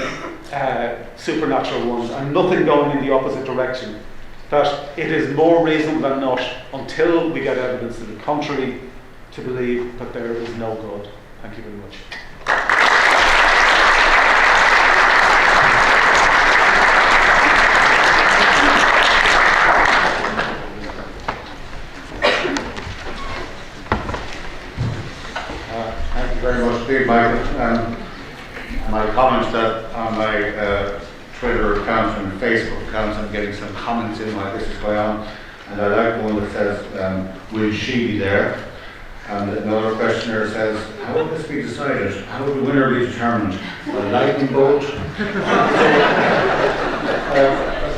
supernatural ones and nothing going in the opposite direction, that it is more reasonable than not, until we get evidence to the contrary, to believe that there is no God. Thank you very much. Thank you very much, Steve. My comments that on my Twitter account and Facebook accounts, I'm getting some comments in while this is going on, and I like one that says, will she be there? And another questioner says, how will this be decided? How will the winner be determined? A lightning bolt?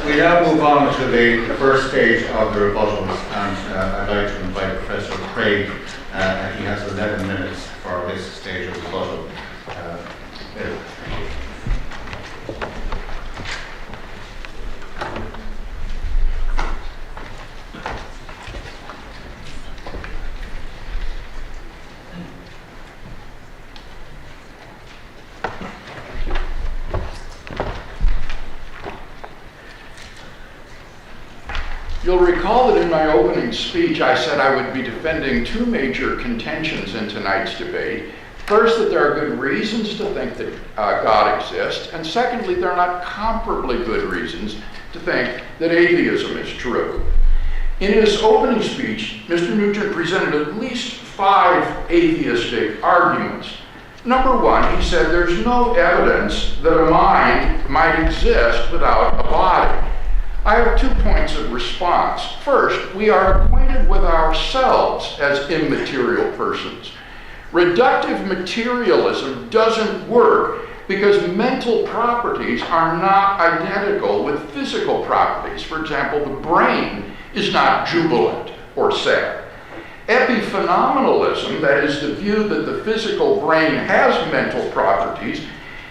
We now move on to the first stage of the rebuttals, and I'd like to invite Professor Craig. He has 11 minutes for this stage of rebuttal. Bill. You'll recall that in my opening speech I said I would be defending two major contentions in tonight's debate. First, that there are good reasons to think that God exists, and secondly, there are not comparably good reasons to think that atheism is true. In his opening speech, Mr. Nugent presented at least 5 atheistic arguments. Number one, he said there's no evidence that a mind might exist without a body. I have 2 points of response. First, we are acquainted with ourselves as immaterial persons. Reductive materialism doesn't work because mental properties are not identical with physical properties. For example, the brain is not jubilant or sad. Epiphenomenalism, that is the view that the physical brain has mental properties,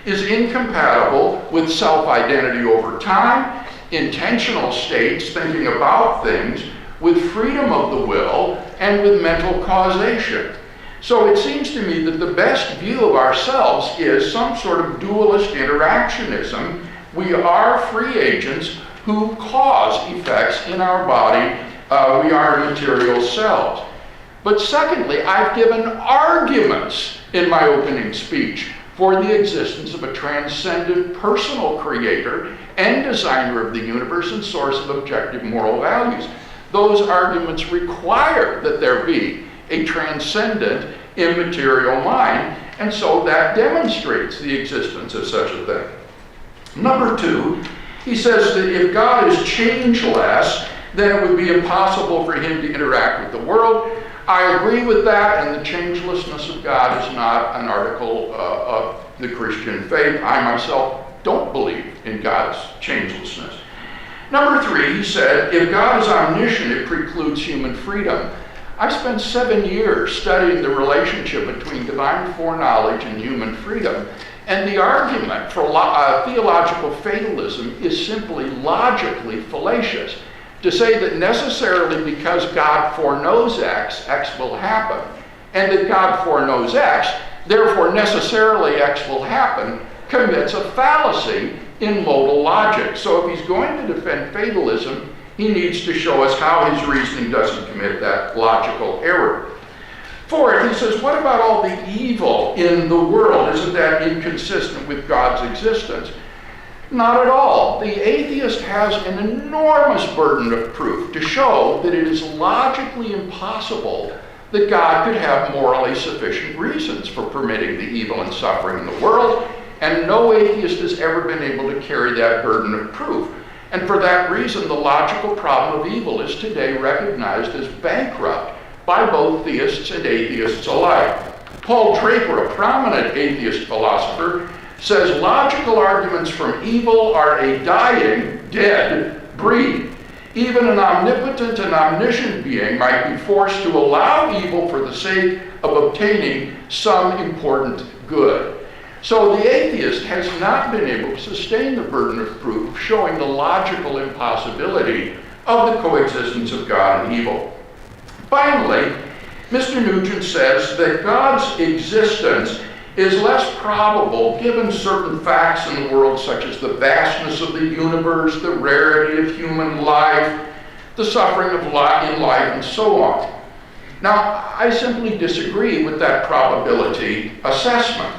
is incompatible with self-identity over time, intentional states, thinking about things, with freedom of the will, and with mental causation. So it seems to me that the best view of ourselves is some sort of dualist interactionism. We are free agents who cause effects in our body. We are material selves. But secondly, I've given arguments in my opening speech for the existence of a transcendent personal creator and designer of the universe and source of objective moral values. Those arguments require that there be a transcendent immaterial mind, and so that demonstrates the existence of such a thing. Number two, he says that if God is changeless, then it would be impossible for him to interact with the world. I agree with that, and the changelessness of God is not an article of the Christian faith. I myself don't believe in God's changelessness. Number three, he said, if God is omniscient, it precludes human freedom. I spent 7 years studying the relationship between divine foreknowledge and human freedom, and the argument for theological fatalism is simply logically fallacious. To say that necessarily because God foreknows X, X will happen, and that God foreknows X, therefore necessarily X will happen, commits a fallacy in modal logic. So if he's going to defend fatalism, he needs to show us how his reasoning doesn't commit that logical error. Fourth, he says, what about all the evil in the world? Isn't that inconsistent with God's existence? Not at all. The atheist has an enormous burden of proof to show that it is logically impossible that God could have morally sufficient reasons for permitting the evil and suffering in the world, and no atheist has ever been able to carry that burden of proof. And for that reason, the logical problem of evil is today recognized as bankrupt by both theists and atheists alike. Paul Draper, a prominent atheist philosopher, says logical arguments from evil are a dying, dead breed. Even an omnipotent and omniscient being might be forced to allow evil for the sake of obtaining some important good. So the atheist has not been able to sustain the burden of proof, showing the logical impossibility of the coexistence of God and evil. Finally, Mr. Nugent says that God's existence is less probable given certain facts in the world, such as the vastness of the universe, the rarity of human life, the suffering of life in life, and so on. Now, I simply disagree with that probability assessment.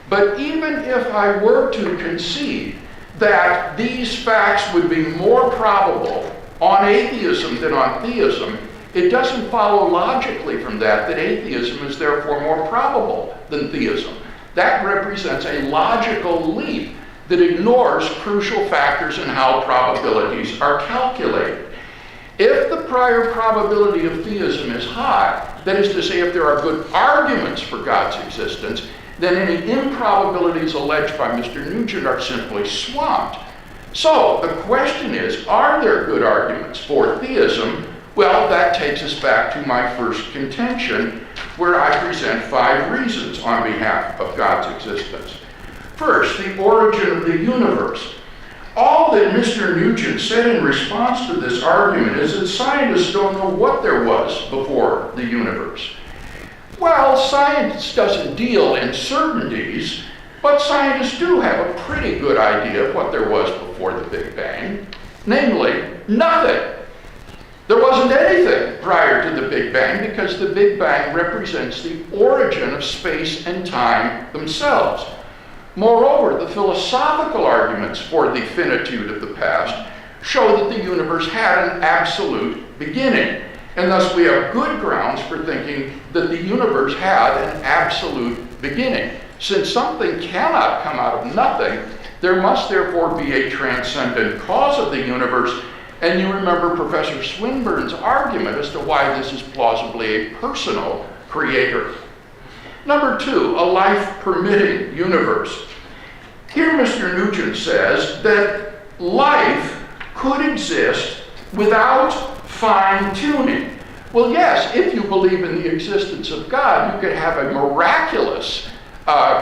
But even if I were to concede that these facts would be more probable on atheism than on theism, it doesn't follow logically from that atheism is therefore more probable than theism. That represents a logical leap that ignores crucial factors in how probabilities are calculated. If the prior probability of theism is high, that is to say, if there are good arguments for God's existence, then any improbabilities alleged by Mr. Nugent are simply swamped. So the question is, are there good arguments for theism? Well, that takes us back to my first contention, where I present 5 reasons on behalf of God's existence. First, the origin of the universe. All that Mr. Nugent said in response to this argument is that scientists don't know what there was before the universe. Well, science doesn't deal in certainties, but scientists do have a pretty good idea of what there was before the Big Bang, namely, nothing. There wasn't anything prior to the Big Bang because the Big Bang represents the origin of space and time themselves. Moreover, the philosophical arguments for the finitude of the past show that the universe had an absolute beginning, and thus we have good grounds for thinking that the universe had an absolute beginning. Since something cannot come out of nothing, there must therefore be a transcendent cause of the universe. And you remember Professor Swinburne's argument as to why this is plausibly a personal creator. Number 2, a life-permitting universe. Here Mr. Nugent says that life could exist without fine-tuning. Well, yes, if you believe in the existence of God, you could have a miraculous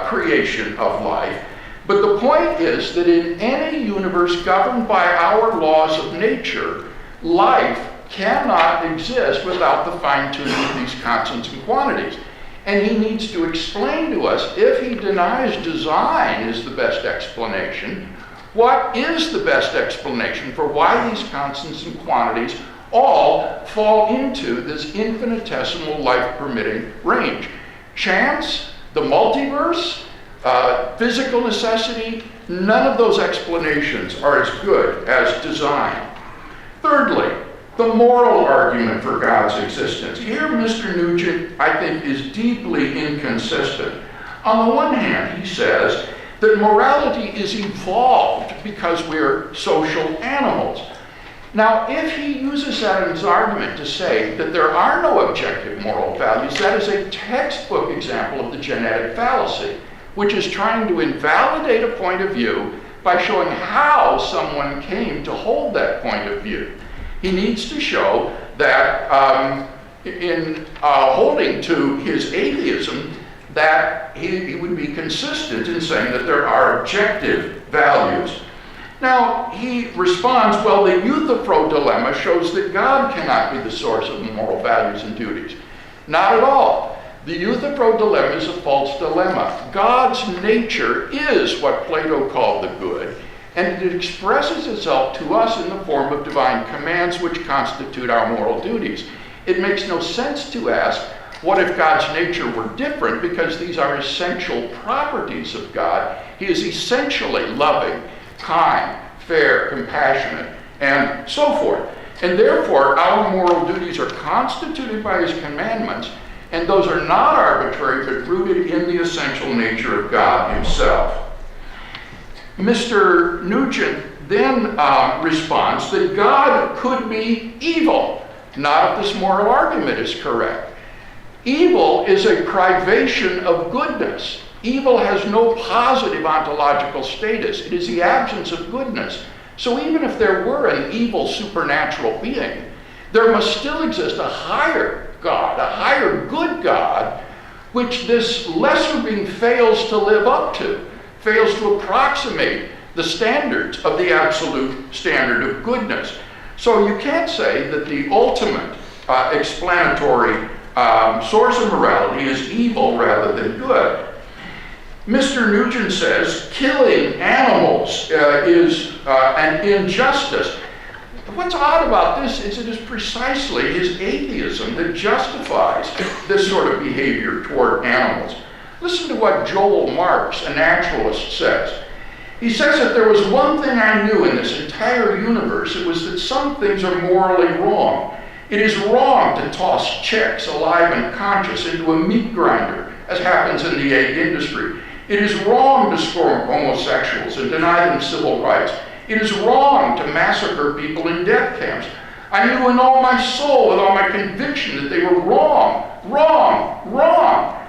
creation of life. But the point is that in any universe governed by our laws of nature, life cannot exist without the fine-tuning of these constants and quantities. And he needs to explain to us, if he denies design is the best explanation, what is the best explanation for why these constants and quantities all fall into this infinitesimal life-permitting range? Chance, the multiverse, physical necessity, none of those explanations are as good as design. Thirdly, the moral argument for God's existence. Here Mr. Nugent, I think, is deeply inconsistent. On the one hand, he says that morality is evolved because we're social animals. Now, if he uses that in his argument to say that there are no objective moral values, that is a textbook example of the genetic fallacy, which is trying to invalidate a point of view by showing how someone came to hold that point of view. He needs to show that in holding to his atheism, that he would be consistent in saying that there are objective values. Now, he responds, well, the Euthyphro dilemma shows that God cannot be the source of moral values and duties. Not at all. The Euthyphro dilemma is a false dilemma. God's nature is what Plato called the good, and it expresses itself to us in the form of divine commands which constitute our moral duties. It makes no sense to ask, what if God's nature were different? Because these are essential properties of God. He is essentially loving, kind, fair, compassionate, and so forth. And therefore, our moral duties are constituted by his commandments, and those are not arbitrary, but rooted in the essential nature of God himself. Mr. Nugent then responds that God could be evil, not if this moral argument is correct. Evil is a privation of goodness. Evil has no positive ontological status. It is the absence of goodness. So even if there were an evil supernatural being, there must still exist a higher God, a higher good God, which this lesser being fails to live up to, fails to approximate the standards of the absolute standard of goodness. So you can't say that the ultimate explanatory source of morality is evil rather than good. Mr. Nugent says killing animals is an injustice. What's odd about this is it is precisely his atheism that justifies this sort of behavior toward animals. Listen to what Joel Marks, a naturalist, says. He says that there was one thing I knew in this entire universe. It was that some things are morally wrong. It is wrong to toss chicks alive and conscious into a meat grinder, as happens in the egg industry. It is wrong to scorn homosexuals and deny them civil rights. It is wrong to massacre people in death camps. I knew in all my soul, with all my conviction, that they were wrong, wrong, wrong.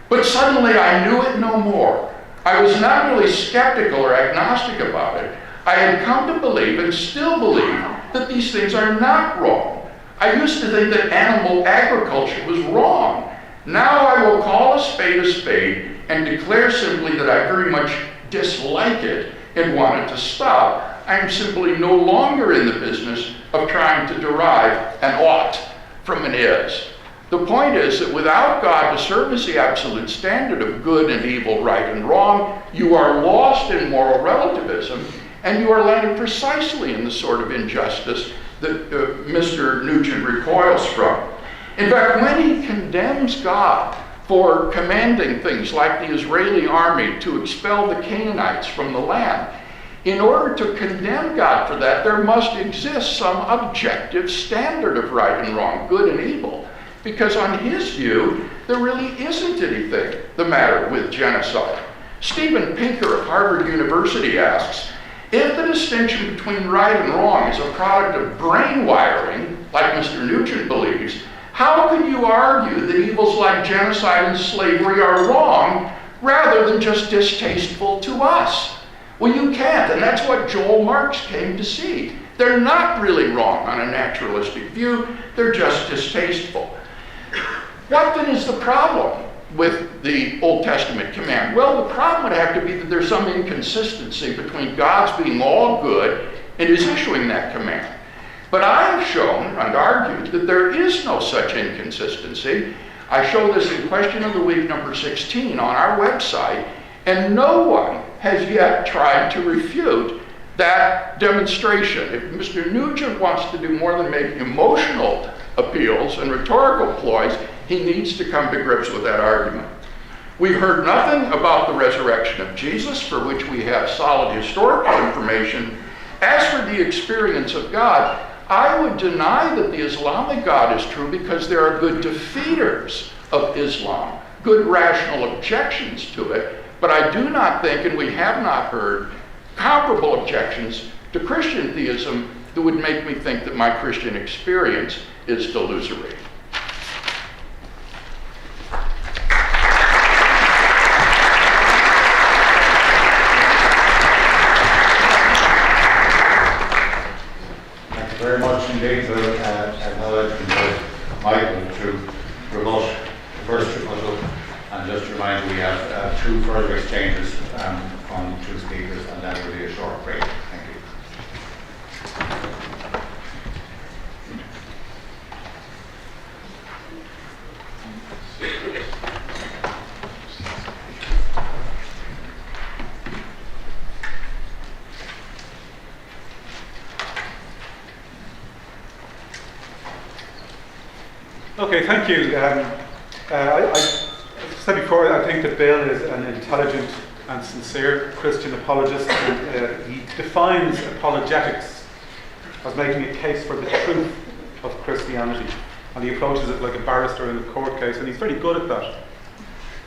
But suddenly I knew it no more. I was not really skeptical or agnostic about it. I had come to believe and still believe that these things are not wrong. I used to think that animal agriculture was wrong. Now I will call a spade and declare simply that I very much dislike it and want it to stop. I am simply no longer in the business of trying to derive an ought from an is. The point is that without God to serve as the absolute standard of good and evil, right and wrong, you are lost in moral relativism, and you are landed precisely in the sort of injustice that Mr. Nugent recoils from. In fact, when he condemns God for commanding things like the Israeli army to expel the Canaanites from the land, in order to condemn God for that, there must exist some objective standard of right and wrong, good and evil. Because on his view, there really isn't anything the matter with genocide. Stephen Pinker of Harvard University asks, if the distinction between right and wrong is a product of brain wiring, like Mr. Nugent believes, how can you argue that evils like genocide and slavery are wrong rather than just distasteful to us? Well, you can't, and that's what Joel Marks came to see. They're not really wrong on a naturalistic view, they're just distasteful. What then is the problem with the Old Testament command? Well, the problem would have to be that there's some inconsistency between God's being all good and his issuing that command. But I have shown and argued that there is no such inconsistency. I show this in Question of the Week number 16 on our website, and no one has yet tried to refute that demonstration. If Mr. Nugent wants to do more than make emotional appeals and rhetorical ploys, he needs to come to grips with that argument. We've heard nothing about the resurrection of Jesus, for which we have solid historical information. As for the experience of God, I would deny that the Islamic God is true because there are good defeaters of Islam, good rational objections to it, But I do not think, and we have not heard, comparable objections to Christian theism that would make me think that my Christian experience is delusory. Thank you very much indeed for acknowledging Michael to rebut the first rebuttal. And just to remind you, we have two further exchanges from two speakers, and then there will be a short break. Thank you. Okay, thank you. I said before, I think that Bill is an intelligent and sincere Christian apologist, and he defines apologetics as making a case for the truth of Christianity, and he approaches it like a barrister in a court case, and he's very good at that.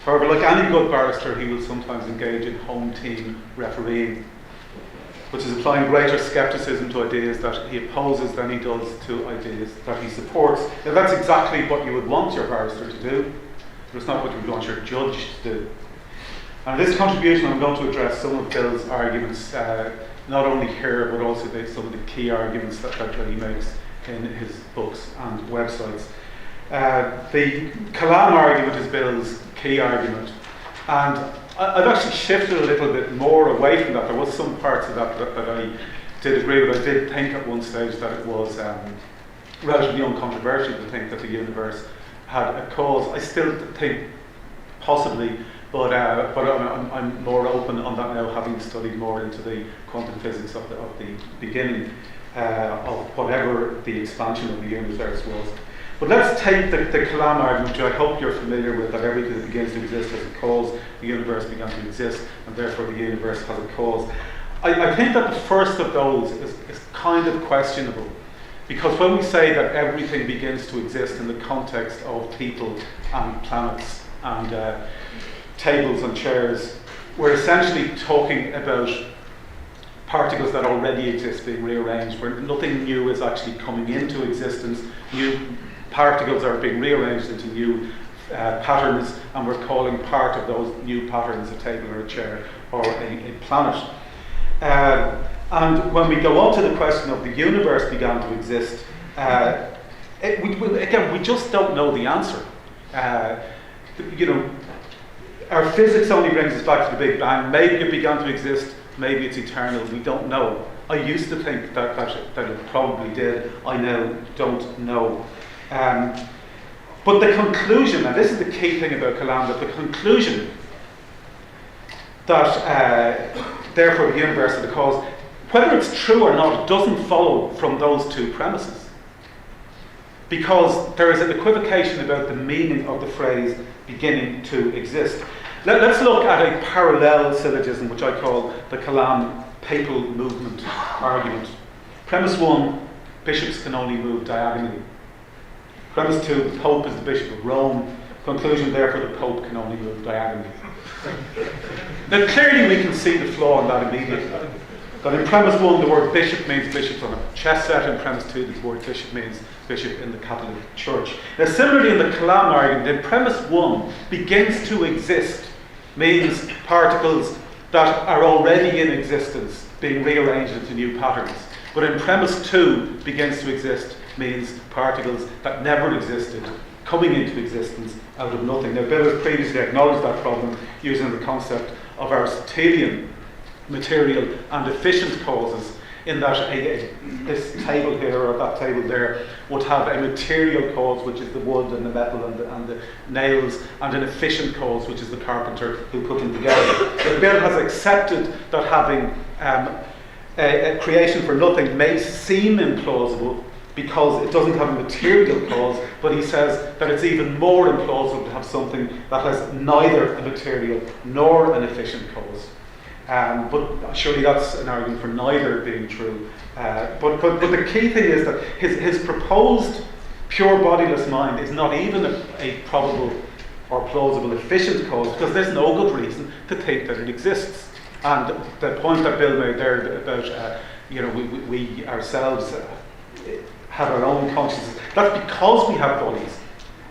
However, like any good barrister, he will sometimes engage in home team refereeing, which is applying greater scepticism to ideas that he opposes than he does to ideas that he supports. Now, that's exactly what you would want your barrister to do, but it's not what you would want your judge to do. And in this contribution, I'm going to address some of Bill's arguments, not only here, but also some of the key arguments that he makes in his books and websites. The Kalam argument is Bill's key argument, and I've actually shifted a little bit more away from that. There was some parts of that I did agree with. I did think at one stage that it was relatively uncontroversial to think that the universe had a cause. I still think possibly, but I'm more open on that now, having studied more into the quantum physics of the beginning of whatever the expansion of the universe was. But let's take the Kalam argument, which I hope you're familiar with, that everything that begins to exist has a cause, the universe began to exist, and therefore the universe has a cause. I think that the first of those is kind of questionable, because when we say that everything begins to exist in the context of people and planets and tables and chairs, we're essentially talking about particles that already exist being rearranged, where nothing new is actually coming into existence. New particles are being rearranged into new patterns, and we're calling part of those new patterns a table or a chair or a planet. And when we go on to the question of the universe began to exist, we just don't know the answer. Our physics only brings us back to the Big Bang. Maybe it began to exist, maybe it's eternal, we don't know. I used to think that it probably did. I now don't know. But the conclusion, and this is the key thing about Kalam, that the conclusion that therefore the universe is the cause, whether it's true or not, it doesn't follow from those two premises. Because there is an equivocation about the meaning of the phrase beginning to exist. Let's look at a parallel syllogism, which I call the Kalam papal movement argument. Premise 1, bishops can only move diagonally. Premise 2, the Pope is the Bishop of Rome. Conclusion, therefore, the Pope can only move diagonally. Now, clearly we can see the flaw in that immediately. That in premise 1, the word bishop means bishops on a chess set. In premise 2, the word bishop means bishop in the Catholic Church. Now, similarly in the Kalam argument, in premise 1, begins to exist means particles that are already in existence being rearranged into new patterns. But in premise 2, begins to exist means particles that never existed coming into existence out of nothing. Now, Bill has previously acknowledged that problem using the concept of Aristotelian material and efficient causes, in that this table here or that table there would have a material cause, which is the wood and the metal and the nails, and an efficient cause, which is the carpenter who put them together. But Bill has accepted that having a creation for nothing may seem implausible because it doesn't have a material cause, but he says that it's even more implausible to have something that has neither a material nor an efficient cause. But surely that's an argument for neither being true. But the key thing is that his proposed pure bodiless mind is not even a probable or plausible efficient cause, because there's no good reason to think that it exists. And the point that Bill made there about, we ourselves have our own consciousness, that's because we have bodies.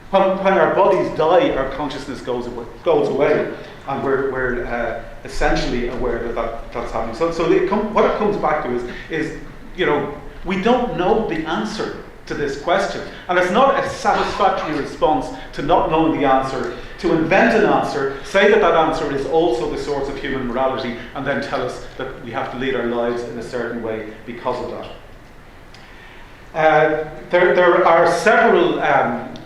When our bodies die, our consciousness goes away, and we're essentially aware that's happening. So what it comes back to is we don't know the answer to this question, and it's not a satisfactory response to not knowing the answer to invent an answer, say that answer is also the source of human morality, and then tell us that we have to lead our lives in a certain way because of that. There are several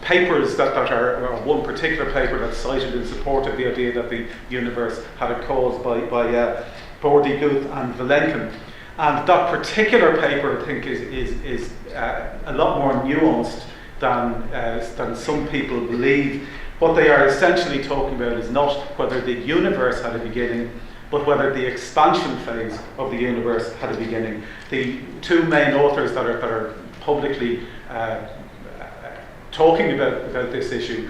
papers that are one particular paper that's cited in support of the idea that the universe had a cause by Bordy, Guth and Vilenkin. And that particular paper, I think, is a lot more nuanced than some people believe. What they are essentially talking about is not whether the universe had a beginning, but whether the expansion phase of the universe had a beginning. The two main authors that are publicly talking about this issue,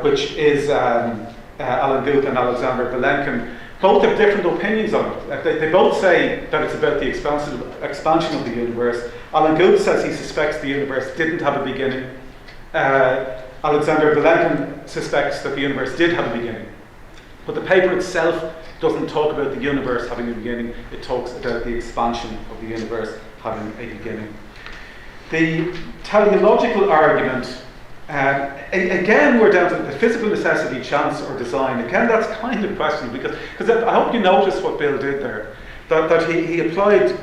which is Alan Guth and Alexander Vilenkin, both have different opinions on it. They both say that it's about the expansion of the universe. Alan Guth says he suspects the universe didn't have a beginning. Alexander Vilenkin suspects that the universe did have a beginning. But the paper itself doesn't talk about the universe having a beginning, it talks about the expansion of the universe having a beginning. The teleological argument, again we're down to the physical necessity, chance or design. Again, that's kind of questionable because I hope you notice what Bill did there, that he applied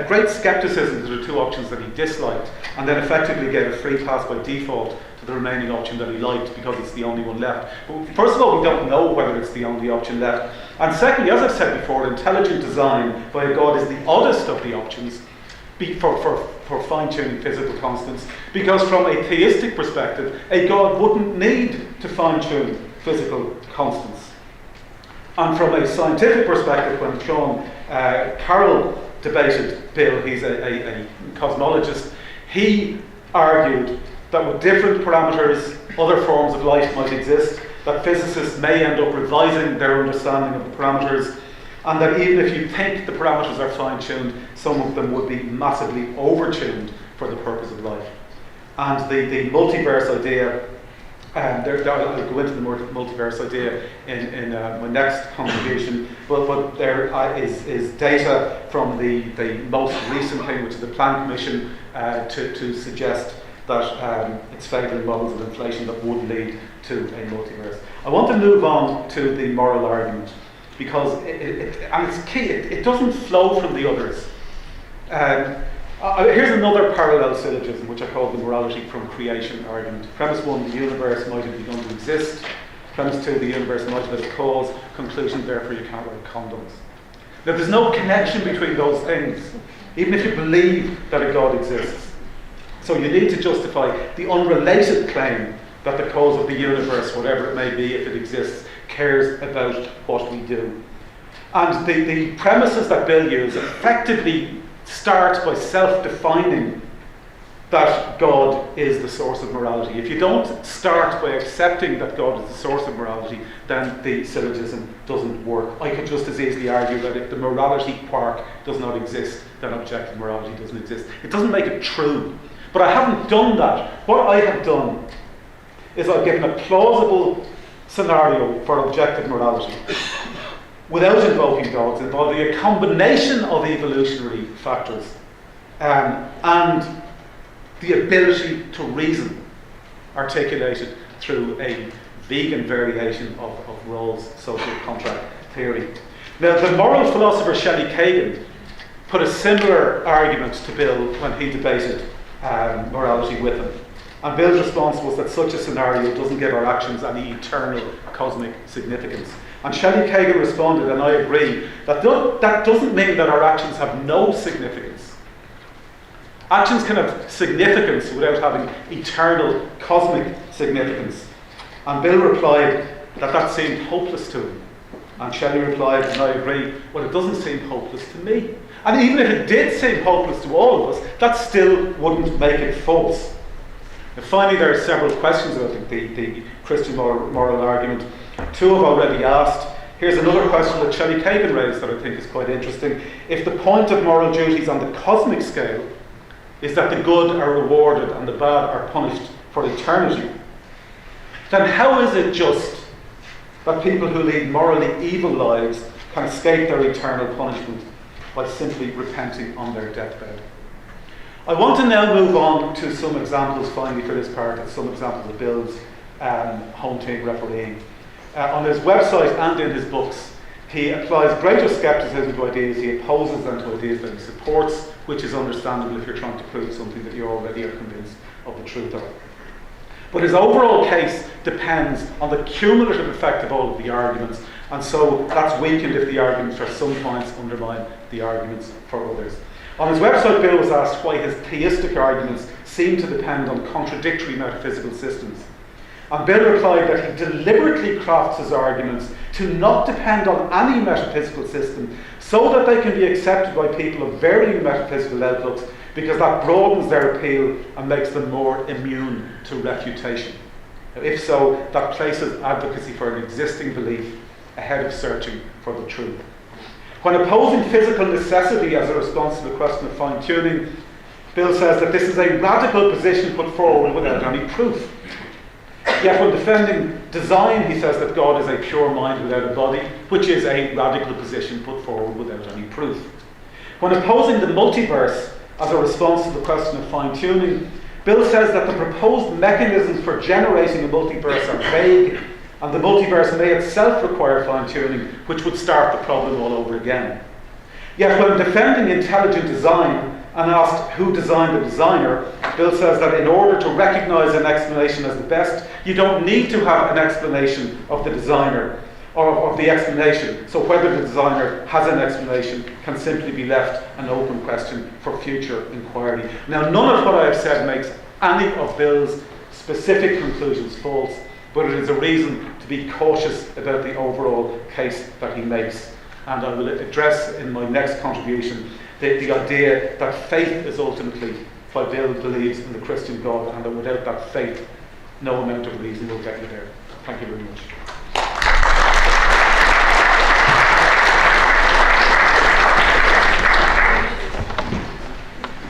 great skepticism to the two options that he disliked, and then effectively gave a free pass by default to the remaining option that he liked because it's the only one left. But first of all, we don't know whether it's the only option left. And secondly, as I've said before, intelligent design by a God is the oddest of the options for fine-tuning physical constants, because from a theistic perspective, a God wouldn't need to fine-tune physical constants. And from a scientific perspective, when Sean Carroll debated Bill, he's a cosmologist, he argued that with different parameters, other forms of life might exist, that physicists may end up revising their understanding of the parameters, and that even if you think the parameters are fine-tuned, some of them would be massively over-tuned for the purpose of life. And the multiverse idea, I'll go into the multiverse idea in my next contribution, but there is data from the most recent thing, which is the Planck mission, to suggest that it's favouring models of inflation that would lead to a multiverse. I want to move on to the moral argument, because and it's key, it doesn't flow from the others. Here's another parallel syllogism, which I call the morality from creation argument. Premise 1, the universe might have begun to exist. Premise 2, the universe might have had a cause. Conclusion, therefore you can't wear condoms. Now there's no connection between those things, even if you believe that a God exists. So you need to justify the unrelated claim that the cause of the universe, whatever it may be, if it exists, cares about what we do. And the premises that Bill used effectively start by self-defining that God is the source of morality. If you don't start by accepting that God is the source of morality, then the syllogism doesn't work. I could just as easily argue that if the morality quark does not exist, then objective morality doesn't exist. It doesn't make it true. But I haven't done that. What I have done is I've given a plausible scenario for objective morality without invoking gods, involving a combination of evolutionary factors and the ability to reason, articulated through a vegan variation of Rawls' social contract theory. Now, the moral philosopher Shelley Kagan put a similar argument to Bill when he debated morality with him. And Bill's response was that such a scenario doesn't give our actions any eternal cosmic significance. And Shelley Kagan responded, and I agree, that that doesn't mean that our actions have no significance. Actions can have significance without having eternal cosmic significance. And Bill replied that seemed hopeless to him. And Shelley replied, and I agree, well, it doesn't seem hopeless to me. And even if it did seem hopeless to all of us, that still wouldn't make it false. And finally, there are several questions about the Christian moral argument. Two I've already asked. Here's another question that Shelley Kagan raised that I think is quite interesting. If the point of moral duties on the cosmic scale is that the good are rewarded and the bad are punished for eternity, then how is it just that people who lead morally evil lives can escape their eternal punishment by simply repenting on their deathbed? I want to now move on to some examples finally for this part, some examples of Bill's home team refereeing. On his website and in his books, he applies greater skepticism to ideas he opposes than to ideas that he supports, which is understandable if you're trying to prove something that you already are convinced of the truth of. But his overall case depends on the cumulative effect of all of the arguments, and so that's weakened if the arguments for some points undermine the arguments for others. On his website, Bill was asked why his theistic arguments seem to depend on contradictory metaphysical systems. And Bill replied that he deliberately crafts his arguments to not depend on any metaphysical system so that they can be accepted by people of varying metaphysical outlooks, because that broadens their appeal and makes them more immune to refutation. If so, that places advocacy for an existing belief ahead of searching for the truth. When opposing physical necessity as a response to the question of fine-tuning, Bill says that this is a radical position put forward without any proof. Yet when defending design, he says that God is a pure mind without a body, which is a radical position put forward without any proof. When opposing the multiverse as a response to the question of fine-tuning, Bill says that the proposed mechanisms for generating a multiverse are vague, and the multiverse may itself require fine-tuning, which would start the problem all over again. Yet when defending intelligent design and asked who designed the designer, Bill says that in order to recognise an explanation as the best, you don't need to have an explanation of the designer or of the explanation. So whether the designer has an explanation can simply be left an open question for future inquiry. Now, none of what I have said makes any of Bill's specific conclusions false, but it is a reason to be cautious about the overall case that he makes. And I will address in my next contribution the idea that faith is ultimately why Bill believes in the Christian God, and that without that faith, no amount of reason will get you there. Thank you very much.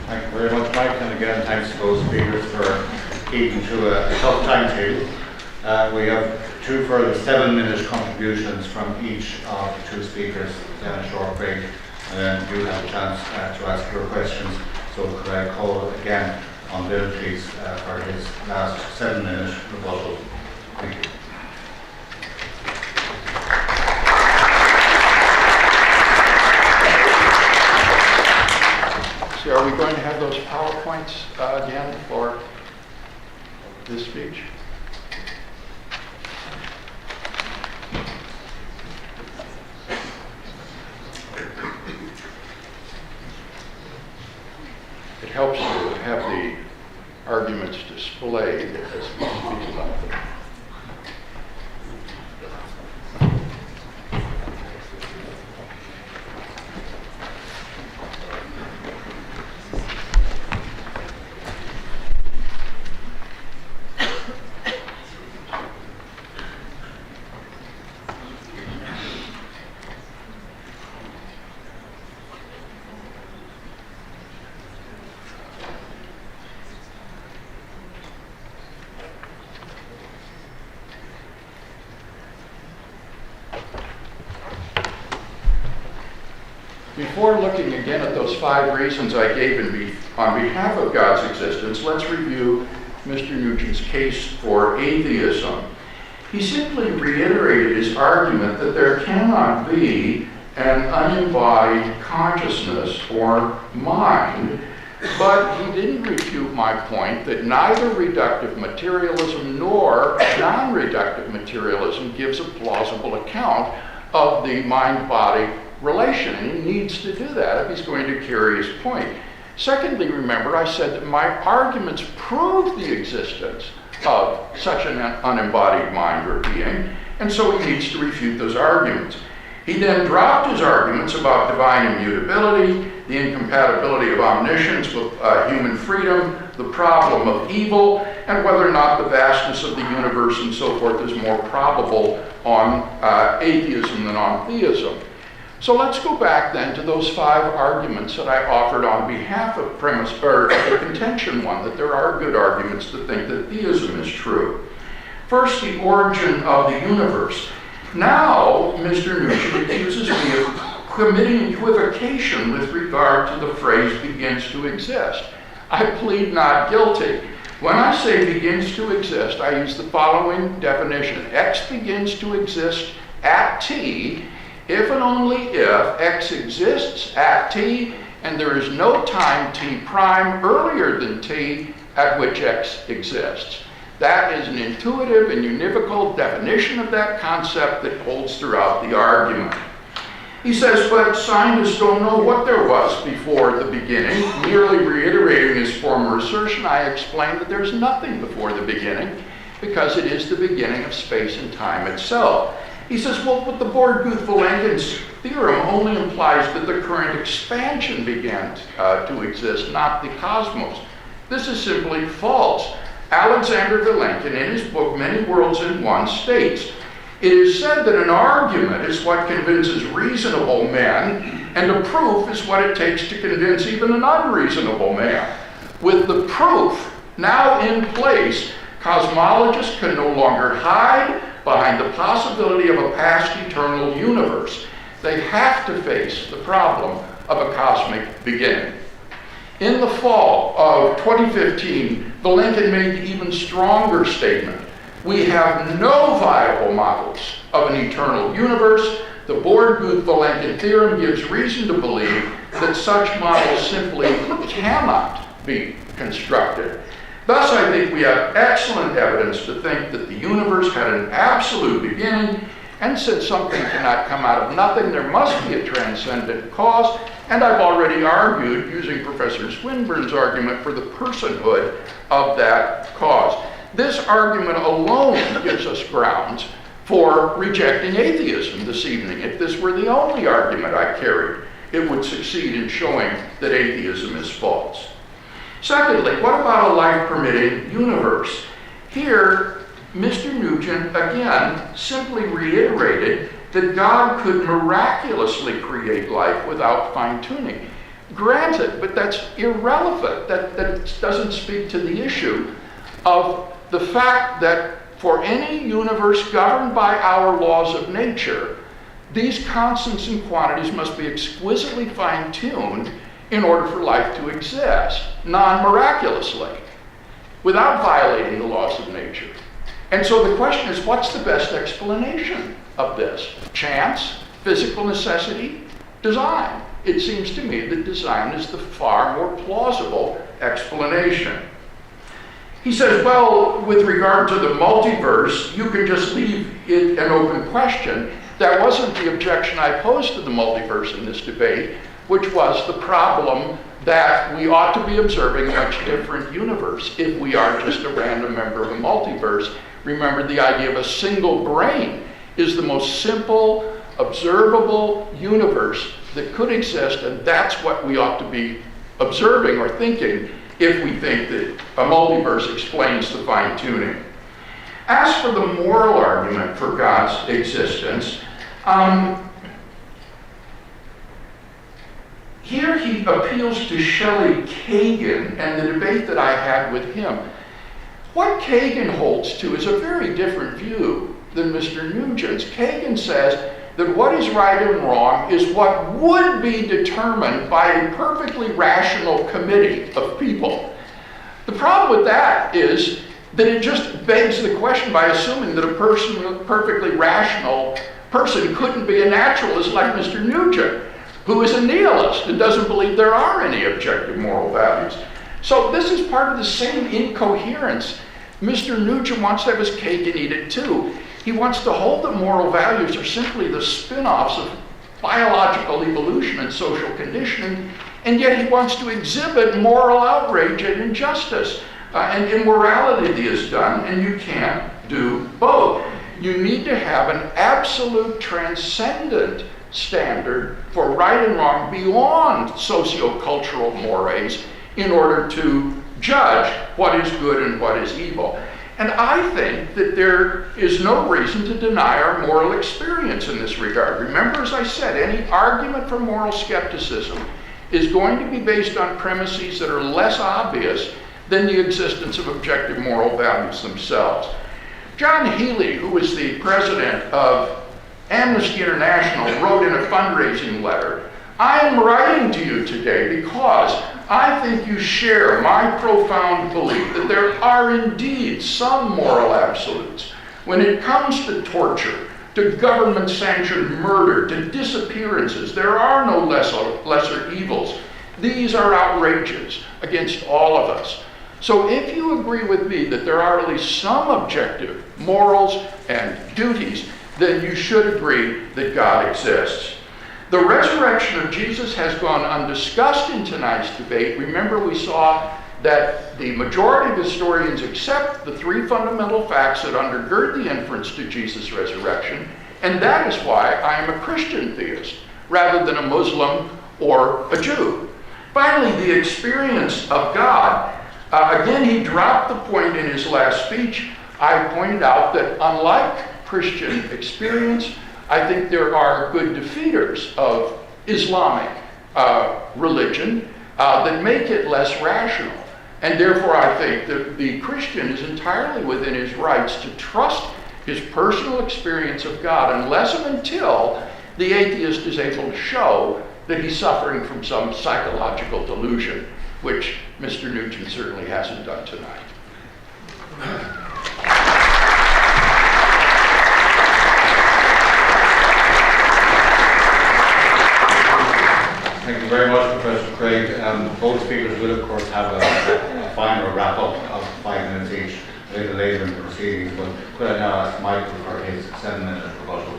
Thank you very much, Mike, and again, thanks to those speakers for keeping to a tough timetable. We have two further 7-minute contributions from each of the two speakers, then a short break, and then you have a chance to ask your questions. So could I call again on Bill, please, for his last 7-minute rebuttal. Thank you. So are we going to have those PowerPoints again for this speech? It helps to have the arguments displayed as we speak about them. Before looking again at those 5 reasons I gave on behalf of God's existence, let's review Mr. Nugent's case for atheism. He simply reiterated his argument that there cannot be an unembodied consciousness or mind, but he didn't refute my point that neither reductive materialism nor non-reductive materialism gives a plausible account of the mind-body relation, and he needs to do that if he's going to carry his point. Secondly, remember, I said that my arguments prove the existence of such an unembodied mind or being, and so he needs to refute those arguments. He then dropped his arguments about divine immutability, the incompatibility of omniscience with human freedom, the problem of evil, and whether or not the vastness of the universe and so forth is more probable on atheism than on theism. So let's go back then to those 5 arguments that I offered on behalf of the contention one, that there are good arguments to think that theism is true. First, the origin of the universe. Now, Mr. Nugent accuses me of committing equivocation with regard to the phrase begins to exist. I plead not guilty. When I say begins to exist, I use the following definition. X begins to exist at t if and only if X exists at t and there is no time t prime earlier than t at which X exists. That is an intuitive and univocal definition of that concept that holds throughout the argument. He says, but scientists don't know what there was before the beginning. Merely reiterating his former assertion, I explained that there's nothing before the beginning because it is the beginning of space and time itself. He says, well, but the Borguth-Vilenkin's theorem only implies that the current expansion began to exist, not the cosmos. This is simply false. Alexander Vilenkin, in his book, Many Worlds in One, states, it is said that an argument is what convinces reasonable men, and a proof is what it takes to convince even an unreasonable man. With the proof now in place, cosmologists can no longer hide behind the possibility of a past eternal universe. They have to face the problem of a cosmic beginning. In the fall of 2015, Vilenkin made the even stronger statement. We have no viable models of an eternal universe. The Borguth-Vilenkin theorem gives reason to believe that such models simply cannot be constructed. Thus, I think we have excellent evidence to think that the universe had an absolute beginning, and since something cannot come out of nothing, there must be a transcendent cause, and I've already argued, using Professor Swinburne's argument, for the personhood of that cause. This argument alone gives us grounds for rejecting atheism this evening. If this were the only argument I carried, it would succeed in showing that atheism is false. Secondly, what about a life-permitting universe? Here, Mr. Nugent, again, simply reiterated that God could miraculously create life without fine-tuning. Granted, but that's irrelevant. That doesn't speak to the issue of the fact that for any universe governed by our laws of nature, these constants and quantities must be exquisitely fine-tuned in order for life to exist, non-miraculously, without violating the laws of nature. And so the question is, what's the best explanation of this? Chance, physical necessity, design? It seems to me that design is the far more plausible explanation. He says, well, with regard to the multiverse, you can just leave it an open question. That wasn't the objection I posed to the multiverse in this debate, which was the problem that we ought to be observing a much different universe if we are just a random member of a multiverse. Remember, the idea of a single brain is the most simple, observable universe that could exist, and that's what we ought to be observing or thinking if we think that a multiverse explains the fine-tuning. As for the moral argument for God's existence, here he appeals to Shelley Kagan and the debate that I had with him. What Kagan holds to is a very different view than Mr. Nugent's. Kagan says that what is right and wrong is what would be determined by a perfectly rational committee of people. The problem with that is that it just begs the question by assuming that a perfectly rational person couldn't be a naturalist like Mr. Nugent, who is a nihilist and doesn't believe there are any objective moral values. So this is part of the same incoherence. Mr. Nugent wants to have his cake and eat it too. He wants to hold that moral values are simply the spin-offs of biological evolution and social conditioning, and yet he wants to exhibit moral outrage and injustice and immorality that is done, and you can't do both. You need to have an absolute transcendent standard for right and wrong beyond sociocultural mores in order to judge what is good and what is evil. And I think that there is no reason to deny our moral experience in this regard. Remember, as I said, any argument for moral skepticism is going to be based on premises that are less obvious than the existence of objective moral values themselves. John Healy, who was the president of Amnesty International, wrote in a fundraising letter, "I am writing to you today because I think you share my profound belief that there are indeed some moral absolutes when it comes to torture, to government-sanctioned murder, to disappearances. There are no lesser evils. These are outrages against all of us. So if you agree with me that there are at least some objective morals and duties, then you should agree that God exists." The resurrection of Jesus has gone undiscussed in tonight's debate. Remember, we saw that the majority of historians accept the three fundamental facts that undergird the inference to Jesus' resurrection, and that is why I am a Christian theist rather than a Muslim or a Jew. Finally, the experience of God. Again, he dropped the point in his last speech. I pointed out that unlike Christian experience, I think there are good defeaters of Islamic religion that make it less rational. And therefore, I think that the Christian is entirely within his rights to trust his personal experience of God unless and until the atheist is able to show that he's suffering from some psychological delusion, which Mr. Nugent certainly hasn't done tonight. Thank you very much, Professor Craig. Both speakers will, of course, have a final wrap-up of 5 minutes each a little later in the proceedings, but could I now ask Michael for his 7-minute rebuttal?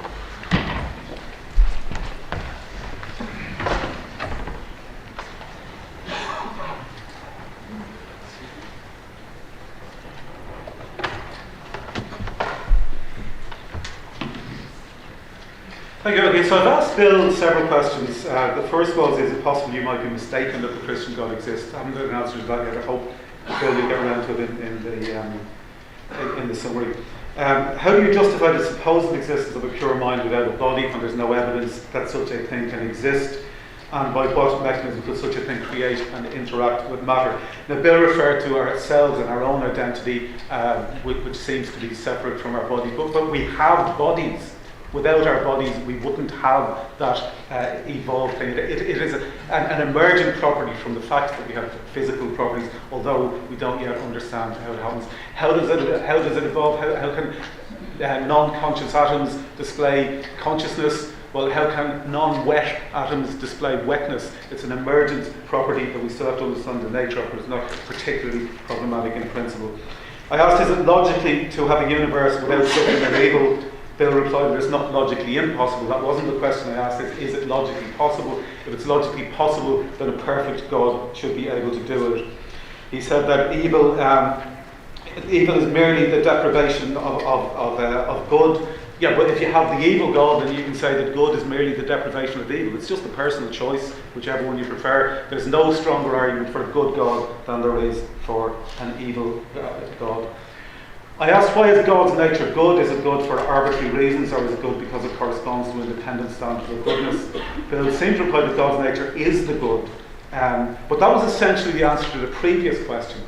Thank you. Okay, so I've asked Bill several questions. The first was, is it possible you might be mistaken that the Christian God exists? I haven't got an answer to that yet. I hope Bill will get around to it in the summary. How do you justify the supposed existence of a pure mind without a body when there's no evidence that such a thing can exist? And by what mechanism could such a thing create and interact with matter? Now, Bill referred to ourselves and our own identity, which seems to be separate from our body, but we have bodies. Without our bodies, we wouldn't have that evolved thing. It is an emergent property from the fact that we have physical properties, although we don't yet understand how it happens. How does it evolve? How can non-conscious atoms display consciousness? Well, how can non-wet atoms display wetness? It's an emergent property that we still have to understand the nature of, but it's not particularly problematic in principle. I asked, is it logically to have a universe without something and evil? Bill replied that it's not logically impossible. That wasn't the question I asked. Is it logically possible? If it's logically possible, then a perfect God should be able to do it. He said that evil is merely the deprivation of good. Yeah, but if you have the evil God, then you can say that good is merely the deprivation of evil. It's just a personal choice, whichever one you prefer. There's no stronger argument for a good God than there is for an evil God. I asked, why is God's nature good? Is it good for arbitrary reasons, or is it good because it corresponds to independent standards of goodness? Bill seems to reply that God's nature is the good. But that was essentially the answer to the previous question,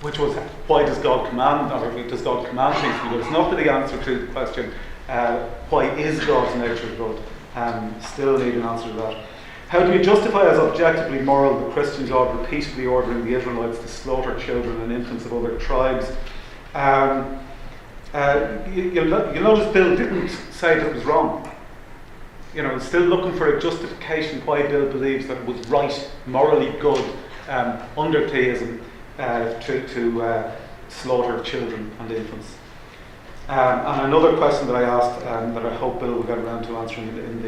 which was, why does God command, or does God command things to be good? It's not the answer to the question, why is God's nature good? Still need an answer to that. How do you justify as objectively moral the Christian God repeatedly ordering the Israelites to slaughter children and infants of other tribes? You'll notice Bill didn't say that it was wrong. Still looking for a justification why Bill believes that it was right, morally good, under theism, to slaughter children and infants. And another question that I asked, that I hope Bill will get around to answering in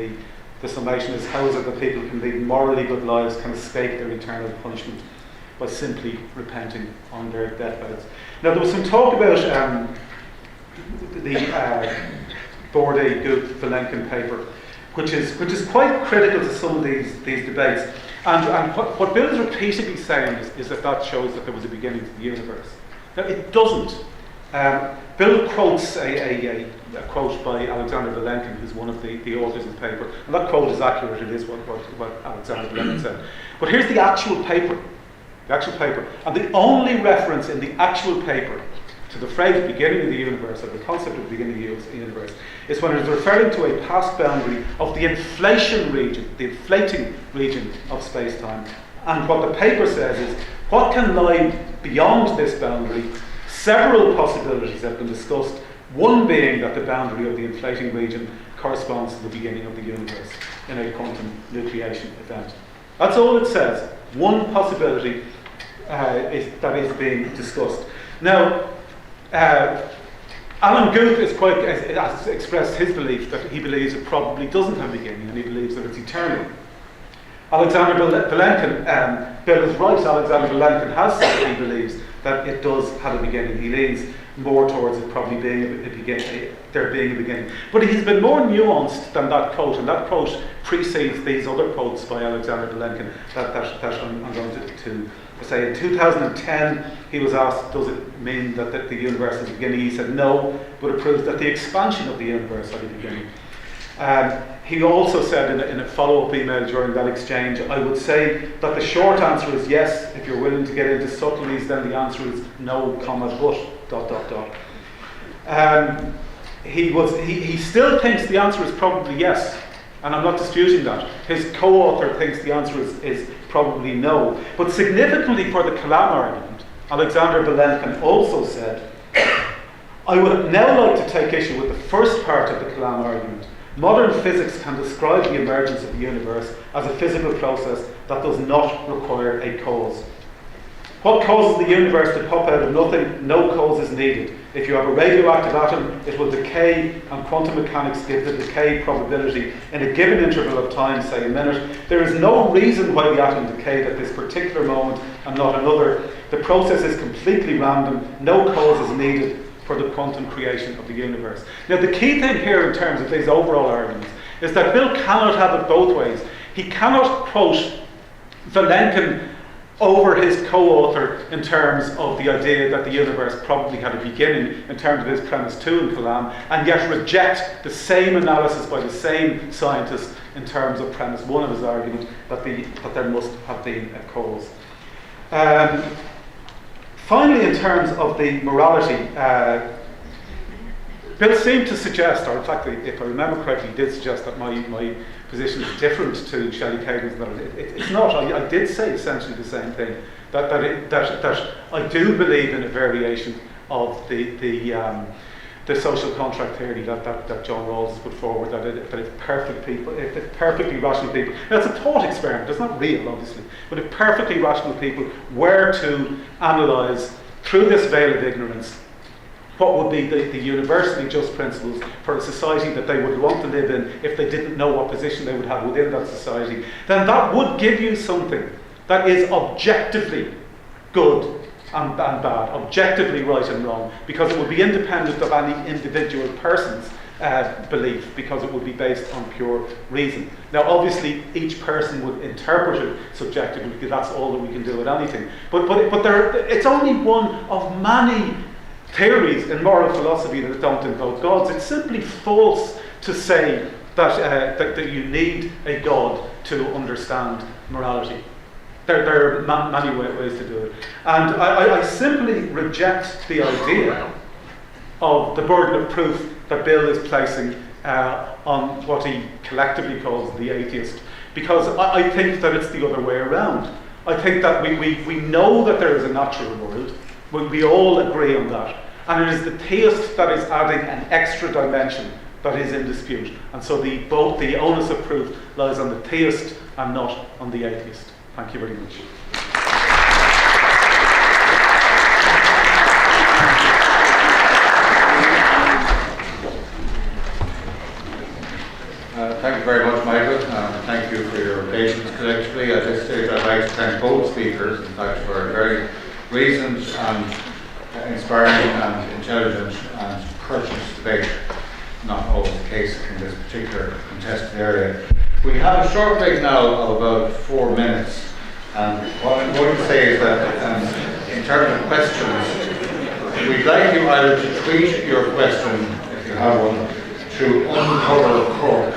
the summation, is how is it that people can lead morally good lives, can escape their eternal punishment by simply repenting on their deathbeds? Now, there was some talk about the Borde Gut Vilenkin paper, which is quite critical to some of these debates. And what Bill is repeatedly saying is that shows that there was a beginning to the universe. Now, it doesn't. Bill quotes a quote by Alexander Vilenkin, who's one of the authors of the paper, and that quote is accurate. It is what Alexander Vilenkin said. But here's the actual paper. And the only reference in the actual paper to the phrase beginning of the universe, or the concept of beginning of the universe, is when it's referring to a past boundary of the inflating region of space-time. And what the paper says is, what can lie beyond this boundary? Several possibilities have been discussed, one being that the boundary of the inflating region corresponds to the beginning of the universe in a quantum nucleation event. That's all it says. One possibility that is being discussed. Now, Alan Guth has expressed his belief that he believes it probably doesn't have a beginning, and he believes that it's eternal. Alexander Vilenkin, Bill is right, Alexander Vilenkin has said he believes that it does have a beginning. He leans more towards it probably being a beginning, there being a beginning. But he's been more nuanced than that quote, and that quote precedes these other quotes by Alexander Vilenkin that I'm going to say. In 2010, he was asked, does it mean that the universe is a beginning? He said no, but it proves that the expansion of the universe had a beginning. He also said in a follow-up email during that exchange, I would say that the short answer is yes. If you're willing to get into subtleties, then the answer is no, but ... He still thinks the answer is probably yes, and I'm not disputing that. His co-author thinks the answer is probably no. But significantly for the Kalam argument, Alexander Vilenkin also said, I would now like to take issue with the first part of the Kalam argument. Modern physics can describe the emergence of the universe as a physical process that does not require a cause. What causes the universe to pop out of nothing? No cause is needed. If you have a radioactive atom, it will decay, and quantum mechanics give the decay probability in a given interval of time, say a minute. There is no reason why the atom decayed at this particular moment and not another. The process is completely random. No cause is needed for the quantum creation of the universe. Now, the key thing here in terms of these overall arguments is that Bill cannot have it both ways. He cannot quote Vilenkin over his co-author in terms of the idea that the universe probably had a beginning in terms of his premise 2 in Kalam, and yet reject the same analysis by the same scientist in terms of premise 1 of his argument that there must have been a cause. Finally, in terms of the morality, Bill seemed to suggest, or in fact, if I remember correctly, he did suggest that my position is different to Shelley Kagan's. It's not. I did say essentially the same thing, that I do believe in a variation of the social contract theory that John Rawls has put forward, that if perfectly rational people, now it's a thought experiment, it's not real obviously, but if perfectly rational people were to analyse through this veil of ignorance what would be the universally just principles for a society that they would want to live in if they didn't know what position they would have within that society, then that would give you something that is objectively good and bad, objectively right and wrong, because it would be independent of any individual person's belief, because it would be based on pure reason. Now obviously each person would interpret it subjectively, because that's all that we can do with anything. But it's only one of many theories in moral philosophy that don't invoke gods. It's simply false to say that you need a god to understand morality. There are many ways to do it. And I simply reject the idea of the burden of proof that Bill is placing on what he collectively calls the atheist, because I think that it's the other way around. I think that we know that there is a natural world. We all agree on that. And it is the theist that is adding an extra dimension that is in dispute. And so both the onus of proof lies on the theist and not on the atheist. Thank you very much. Thank you very much, Michael. Thank you for your patience collectively. At this stage, I'd like to thank both speakers, in fact, for a very reasoned and inspiring and intelligent and courteous debate. Not always the case in this particular contested area. We have a short break now of about 4 minutes. And what I'm going to say is that in terms of questions, we'd like you either to tweet your question, if you have one, to Uncover Cork,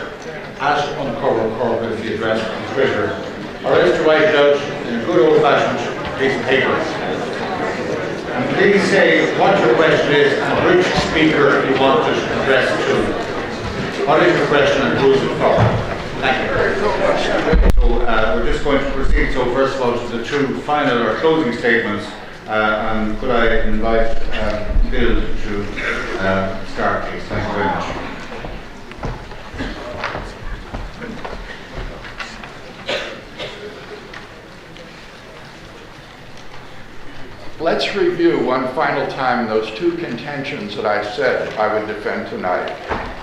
at Uncover Cork is the address on Twitter, or else to write it out in a good old-fashioned piece of paper. And please say what your question is and which speaker you want it addressed to. What is your question and who is it for? Thank you. So we're just going to proceed. So first of all, to the two final or closing statements. And could I invite Bill to start, please? Thank you very much. Let's review one final time those two contentions that I said I would defend tonight.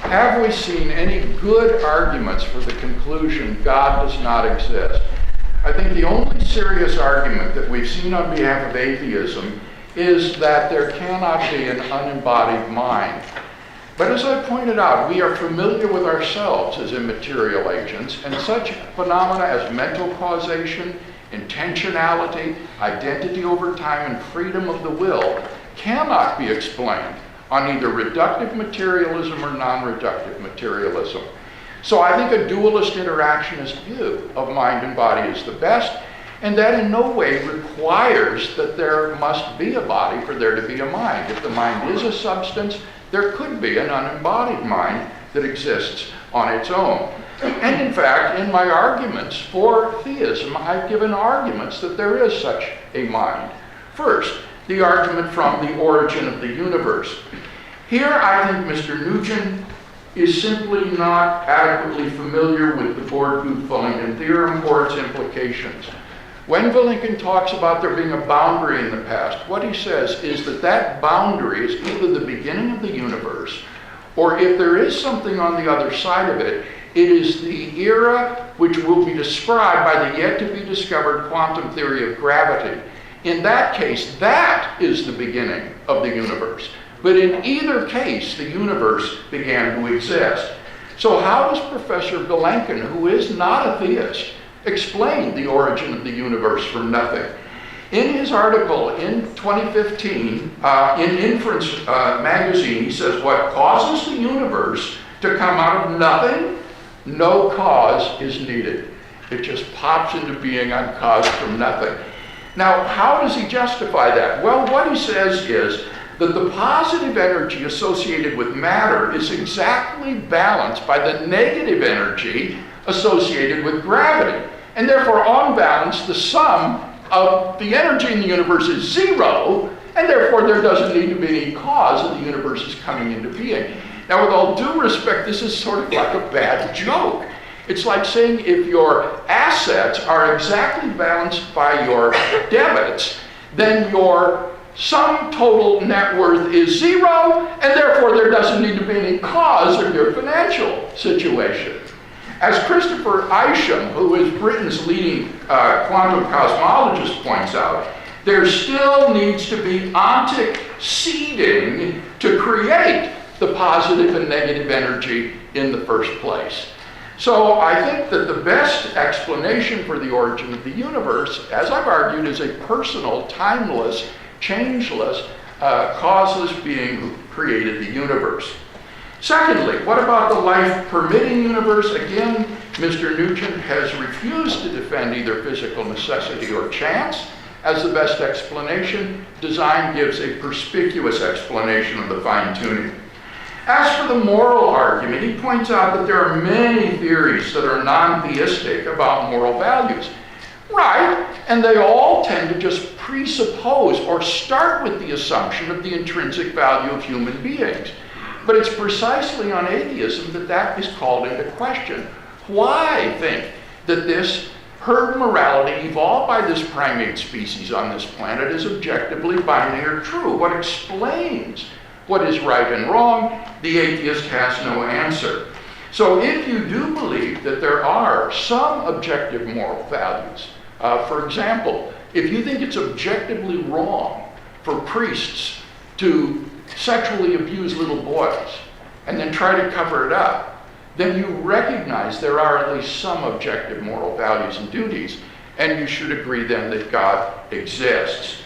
Have we seen any good arguments for the conclusion God does not exist? I think the only serious argument that we've seen on behalf of atheism is that there cannot be an unembodied mind. But as I pointed out, we are familiar with ourselves as immaterial agents, and such phenomena as mental causation, intentionality, identity over time, and freedom of the will cannot be explained on either reductive materialism or non-reductive materialism. So I think a dualist interactionist view of mind and body is the best, and that in no way requires that there must be a body for there to be a mind. If the mind is a substance, there could be an unembodied mind that exists on its own. And in fact, in my arguments for theism, I've given arguments that there is such a mind. First, the argument from the origin of the universe. Here, I think Mr. Nugent is simply not adequately familiar with the Borg-Booth-Wellington theorem or its implications. When Wellington talks about there being a boundary in the past, what he says is that that boundary is either the beginning of the universe, or if there is something on the other side of it, it is the era which will be described by the yet-to-be-discovered quantum theory of gravity. In that case, that is the beginning of the universe. But in either case, the universe began to exist. So how does Professor Wellington, who is not a theist, explain the origin of the universe from nothing? In his article in 2015, in Inference magazine, he says, what causes the universe to come out of nothing? No cause is needed. It just pops into being uncaused from nothing. Now, how does he justify that? Well, what he says is that the positive energy associated with matter is exactly balanced by the negative energy associated with gravity. And therefore, on balance, the sum of the energy in the universe is zero, and therefore there doesn't need to be any cause of the universe's coming into being. Now, with all due respect, this is sort of like a bad joke. It's like saying if your assets are exactly balanced by your debits, then your sum total net worth is zero, and therefore there doesn't need to be any cause of your financial situation. As Christopher Isham, who is Britain's leading quantum cosmologist, points out, there still needs to be ontic seeding to create the positive and negative energy in the first place. So I think that the best explanation for the origin of the universe, as I've argued, is a personal, timeless, changeless, causeless being who created the universe. Secondly, what about the life-permitting universe? Again, Mr. Nugent has refused to defend either physical necessity or chance as the best explanation. Design gives a perspicuous explanation of the fine-tuning. As for the moral argument, he points out that there are many theories that are non-theistic about moral values. Right, and they all tend to just presuppose or start with the assumption of the intrinsic value of human beings. But it's precisely on atheism that that is called into question. Why think that this herd morality evolved by this primate species on this planet is objectively binary or true? What explains what is right and wrong? The atheist has no answer. So if you do believe that there are some objective moral values, for example, if you think it's objectively wrong for priests to sexually abuse little boys and then try to cover it up, then you recognize there are at least some objective moral values and duties, and you should agree then that God exists.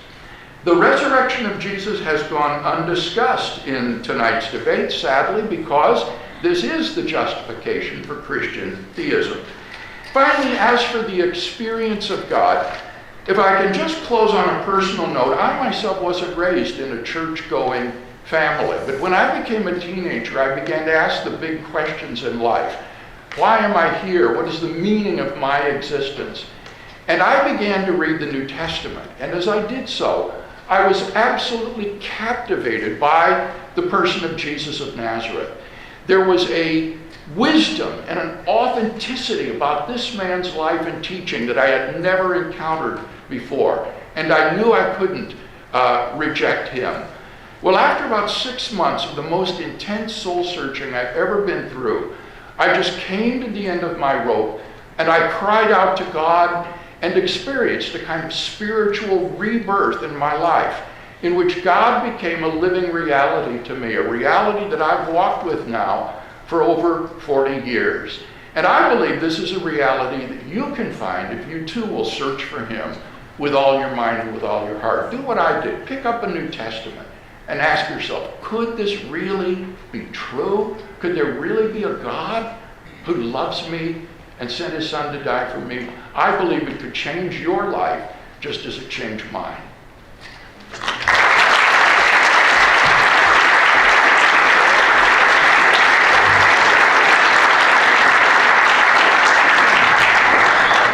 The resurrection of Jesus has gone undiscussed in tonight's debate, sadly, because this is the justification for Christian theism. Finally, as for the experience of God, if I can just close on a personal note, I myself wasn't raised in a church-going family, but when I became a teenager, I began to ask the big questions in life. Why am I here? What is the meaning of my existence? And I began to read the New Testament, and as I did so, I was absolutely captivated by the person of Jesus of Nazareth. There was a wisdom and an authenticity about this man's life and teaching that I had never encountered before, and I knew I couldn't reject him. Well, after about 6 months of the most intense soul searching I've ever been through, I just came to the end of my rope, and I cried out to God and experienced a kind of spiritual rebirth in my life, in which God became a living reality to me, a reality that I've walked with now for over 40 years. And I believe this is a reality that you can find if you too will search for him with all your mind and with all your heart. Do what I did. Pick up a New Testament and ask yourself, could this really be true? Could there really be a God who loves me and sent his son to die for me? I believe it could change your life just as it changed mine.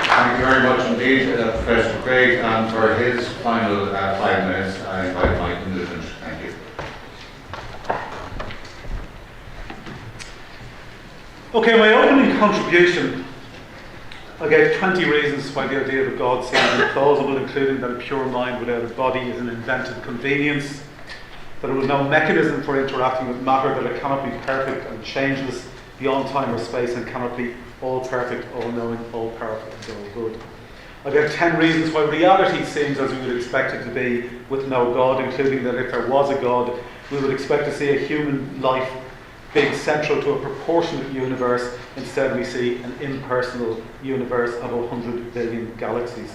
Thank you very much indeed, Professor Craig, and for his final 5 minutes, I invite Mike Nugent. Thank you. Okay, my opening contribution, I gave 20 reasons why the idea of a God seems implausible, including that a pure mind without a body is an invented convenience, that it was no mechanism for interacting with matter, that it cannot be perfect and changeless beyond time or space, and cannot be all-perfect, all-knowing, all-powerful, and all-good. I gave 10 reasons why reality seems as we would expect it to be with no God, including that if there was a God, we would expect to see a human life being central to a proportionate universe. Instead, we see an impersonal universe of 100 billion galaxies.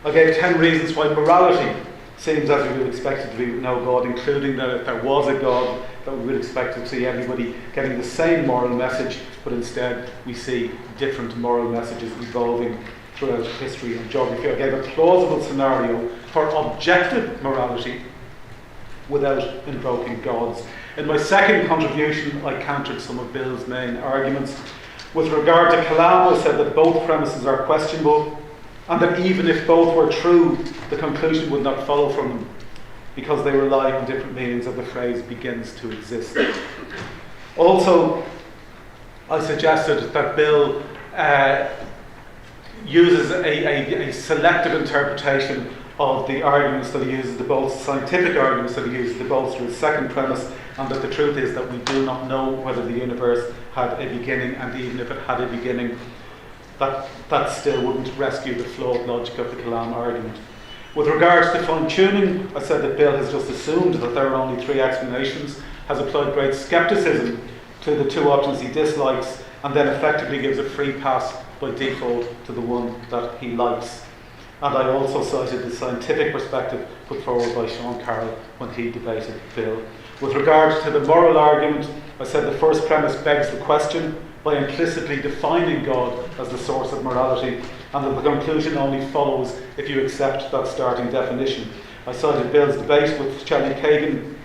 I gave 10 reasons why morality seems as we would expect it to be with no God, including that if there was a God, that we would expect to see everybody getting the same moral message, but instead we see different moral messages evolving throughout history and geography. I gave a plausible scenario for objective morality without invoking gods. In my second contribution, I countered some of Bill's main arguments. With regard to Kalam, I said that both premises are questionable, and that even if both were true, the conclusion would not follow from them, because they rely on different meanings of the phrase begins to exist. Also, I suggested that Bill uses a selective interpretation of the arguments that he uses to bolster, scientific arguments that he uses to bolster his second premise, and that the truth is that we do not know whether the universe had a beginning, and even if it had a beginning, that still wouldn't rescue the flawed logic of the Kalam argument. With regards to fine-tuning, I said that Bill has just assumed that there are only 3 explanations, has applied great scepticism to the 2 options he dislikes, and then effectively gives a free pass by default to the one that he likes. And I also cited the scientific perspective put forward by Sean Carroll when he debated Bill. With regard to the moral argument, I said the first premise begs the question by implicitly defining God as the source of morality, and that the conclusion only follows if you accept that starting definition. I cited Bill's debate with Shelley Kagan,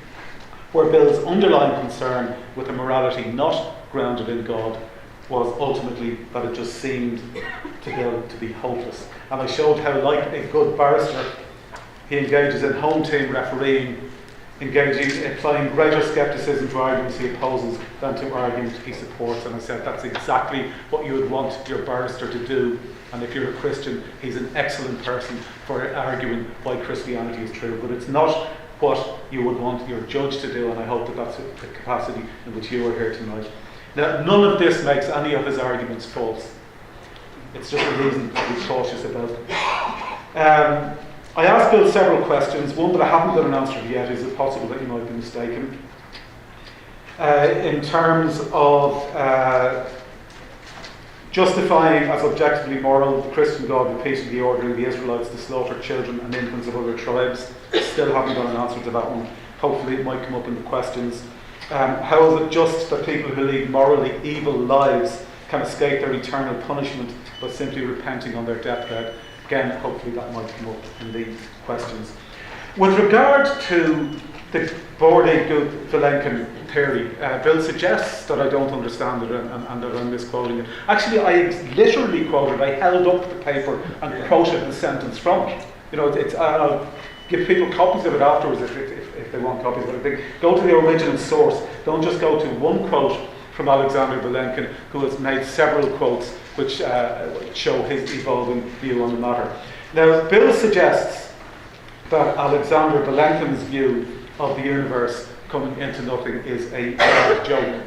where Bill's underlying concern with a morality not grounded in God was ultimately that it just seemed to Bill to be hopeless. And I showed how, like a good barrister, he engages in home team refereeing, applying greater scepticism to arguments he opposes than to arguments he supports. And I said that's exactly what you would want your barrister to do. And if you're a Christian, he's an excellent person for arguing why Christianity is true. But it's not what you would want your judge to do, and I hope that that's the capacity in which you are here tonight. Now, none of this makes any of his arguments false. It's just a reason to be cautious about it. I asked Bill several questions. One that I haven't got an answer to yet: is it possible that you might be mistaken? in terms of justifying as objectively moral the Christian God repeatedly ordering the Israelites to slaughter children and infants of other tribes. Still haven't got an answer to that one. Hopefully it might come up in the questions. How is it just that people who lead morally evil lives can escape their eternal punishment by simply repenting on their deathbed? Again, hopefully that might come up in the questions. With regard to the Borde-Vilenkin theory, Bill suggests that I don't understand it and that I'm misquoting it. Actually, I literally quoted, I held up the paper and quoted the sentence from it. You know, I'll give people copies of it afterwards if they want copies, but I think go to the original source. Don't just go to one quote from Alexander Vilenkin, who has made several quotes which show his evolving view on the matter. Now, Bill suggests that Alexander Vilenkin's view of the universe coming into nothing is a bad joke,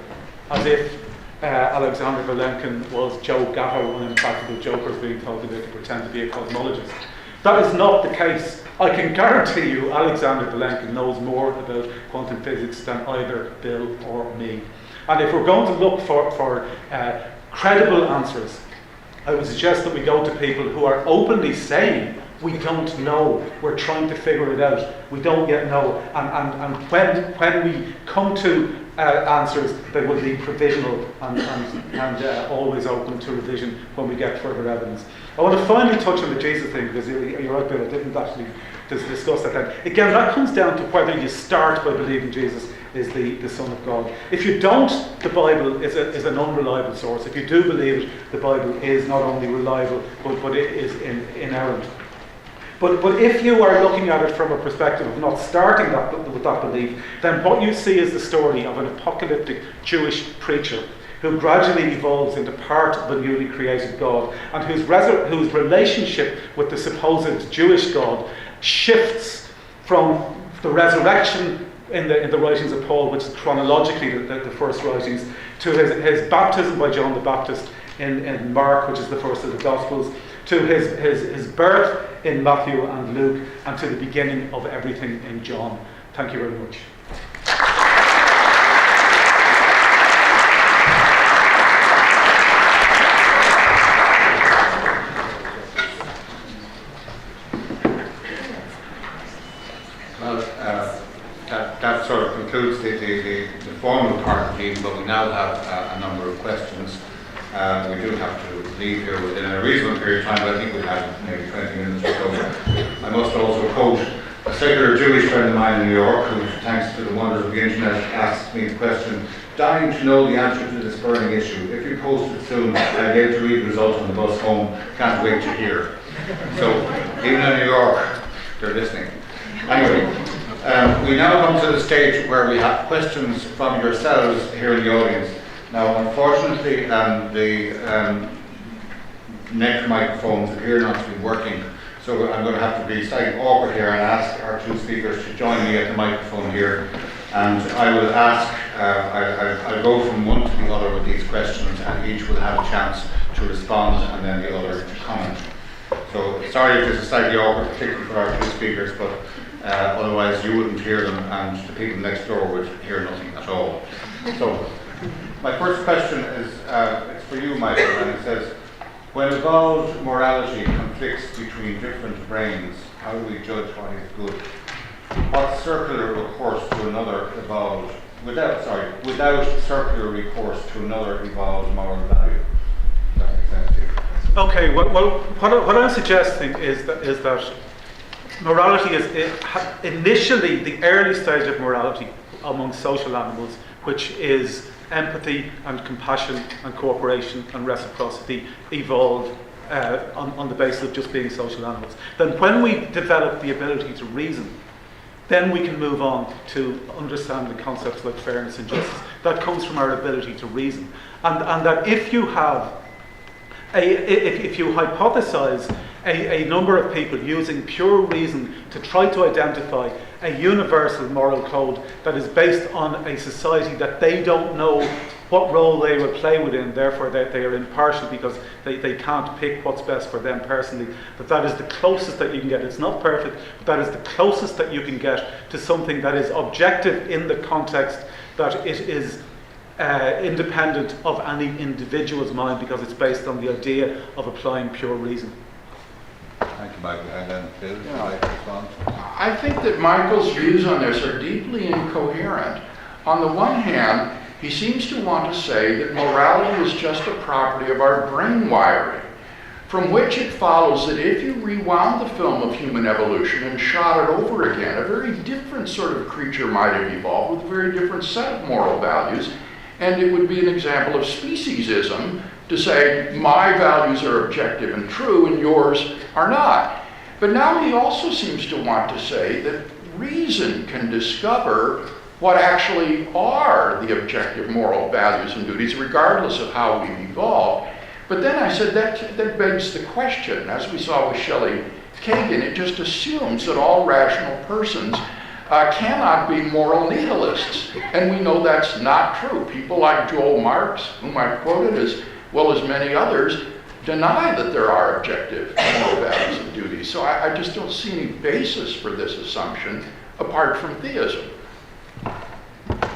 as if Alexander Vilenkin was Joe Gatto, an impractical joker being told to pretend to be a cosmologist. That is not the case. I can guarantee you Alexander Vilenkin knows more about quantum physics than either Bill or me. And if we're going to look for credible answers, I would suggest that we go to people who are openly saying, we don't know, we're trying to figure it out, we don't yet know, and when we come to answers, they will be provisional and always open to revision when we get further evidence. I want to finally touch on the Jesus thing, because you're right, Bill, I didn't actually discuss that then. Again, that comes down to whether you start by believing Jesus is the Son of God. If you don't, the Bible is an unreliable source. If you do believe it, the Bible is not only reliable, but it is inerrant. But if you are looking at it from a perspective of not starting with that belief, then what you see is the story of an apocalyptic Jewish preacher who gradually evolves into part of a newly created God, and whose relationship with the supposed Jewish God shifts from the resurrection in the writings of Paul, which is chronologically the first writings, to his baptism by John the Baptist in Mark, which is the first of the Gospels, to his birth in Matthew and Luke, and to the beginning of everything in John. Thank you very much. That sort of concludes the formal part of the meeting, but we now have a number of questions. We do have to leave here within a reasonable period of time, but I think we have maybe 20 minutes or so. I must also quote a secular Jewish friend of mine in New York, who, thanks to the wonders of the internet, asked me the question, dying to know the answer to this burning issue. If you post it soon, I'll be able to read the results on the bus home. Can't wait to hear. So, even in New York, they're listening. Anyway, we now come to the stage where we have questions from yourselves here in the audience. Now, unfortunately, the next microphones appear not to be working, so I'm going to have to be slightly awkward here and ask our two speakers to join me at the microphone here. And I will ask, I'll go from one to the other with these questions, and each will have a chance to respond and then the other to comment. So, sorry if this is slightly awkward, particularly for our two speakers, but otherwise you wouldn't hear them and the people next door would hear nothing at all. So, my first question is, it's for you, Michael, and it says, when evolved morality conflicts between different brains, how do we judge what is good? What circular recourse to another evolved, without circular recourse to another evolved moral value? Does that make sense to you? Okay, well what I'm suggesting is that morality is initially the early stage of morality among social animals, which is empathy and compassion and cooperation and reciprocity, evolved on the basis of just being social animals. Then when we develop the ability to reason, then we can move on to understanding concepts like fairness and justice. That comes from our ability to reason. And that if you have if you hypothesize a number of people using pure reason to try to identify a universal moral code that is based on a society that they don't know what role they will play within, therefore they are impartial because they can't pick what's best for them personally, that is the closest that you can get. It's not perfect, but that is the closest that you can get to something that is objective in the context that it is independent of any individual's mind because it's based on the idea of applying pure reason. Thank you, Michael. And then Phil, would you like to respond? I think that Michael's views on this are deeply incoherent. On the one hand, he seems to want to say that morality is just a property of our brain wiring, from which it follows that if you rewound the film of human evolution and shot it over again, a very different sort of creature might have evolved with a very different set of moral values, and it would be an example of speciesism to say, my values are objective and true and yours are not. But now he also seems to want to say that reason can discover what actually are the objective moral values and duties, regardless of how we've evolved. But then I said that begs the question, as we saw with Shelley Kagan, it just assumes that all rational persons cannot be moral nihilists. And we know that's not true. People like Joel Marx, whom I've quoted, as well as many others, deny that there are objective moral values and duties. So I just don't see any basis for this assumption apart from theism.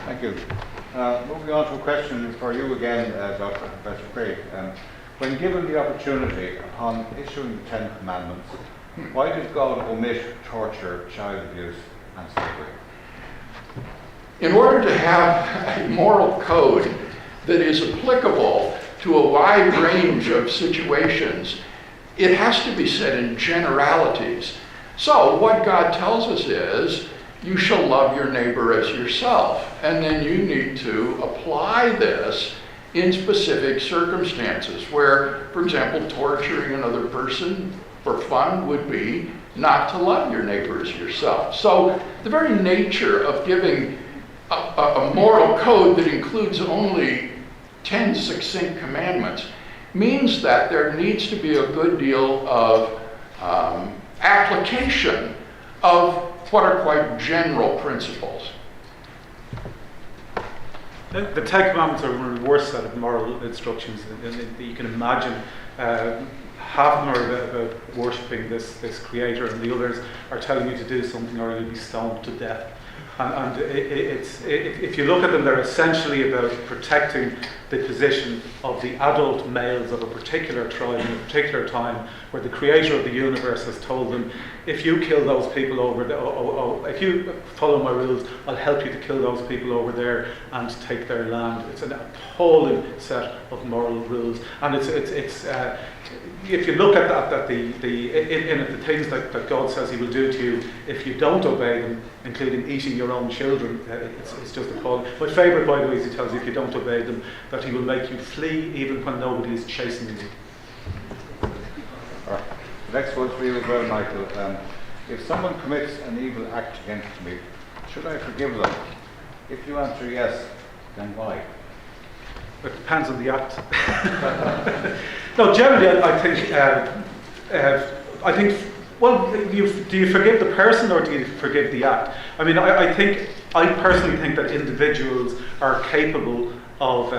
Thank you. Moving on to a question for you again, Dr. Professor Craig. When given the opportunity upon issuing the Ten Commandments, why did God omit torture, child abuse, and slavery? In order to have a moral code that is applicable to a wide range of situations, it has to be said in generalities. So what God tells us is, you shall love your neighbor as yourself. And then you need to apply this in specific circumstances where, for example, torturing another person for fun would be not to love your neighbor as yourself. So the very nature of giving a moral code that includes only 10 succinct commandments means that there needs to be a good deal of application of what are quite general principles. The Ten Commandments are one of the worst set of moral instructions that you can imagine. Half of them are about worshipping this creator, and the others are telling you to do something or you'll be stoned to death. And if you look at them, they're essentially about protecting the position of the adult males of a particular tribe in a particular time, where the creator of the universe has told them, if you kill those people over there, if you follow my rules, I'll help you to kill those people over there and take their land. It's an appalling set of moral rules, and it's if you look at that, the things that God says He will do to you if you don't obey them, including eating your own children, it's just appalling. My favourite, by the way, is He tells you if you don't obey them, that He will make you flee even when nobody is chasing you. All right. The next one's for you as well, Michael. If someone commits an evil act against me, should I forgive them? If you answer yes, then why? It depends on the act. No, generally, I think. Well, do you forgive the person or do you forgive the act? I mean, I personally think that individuals are capable of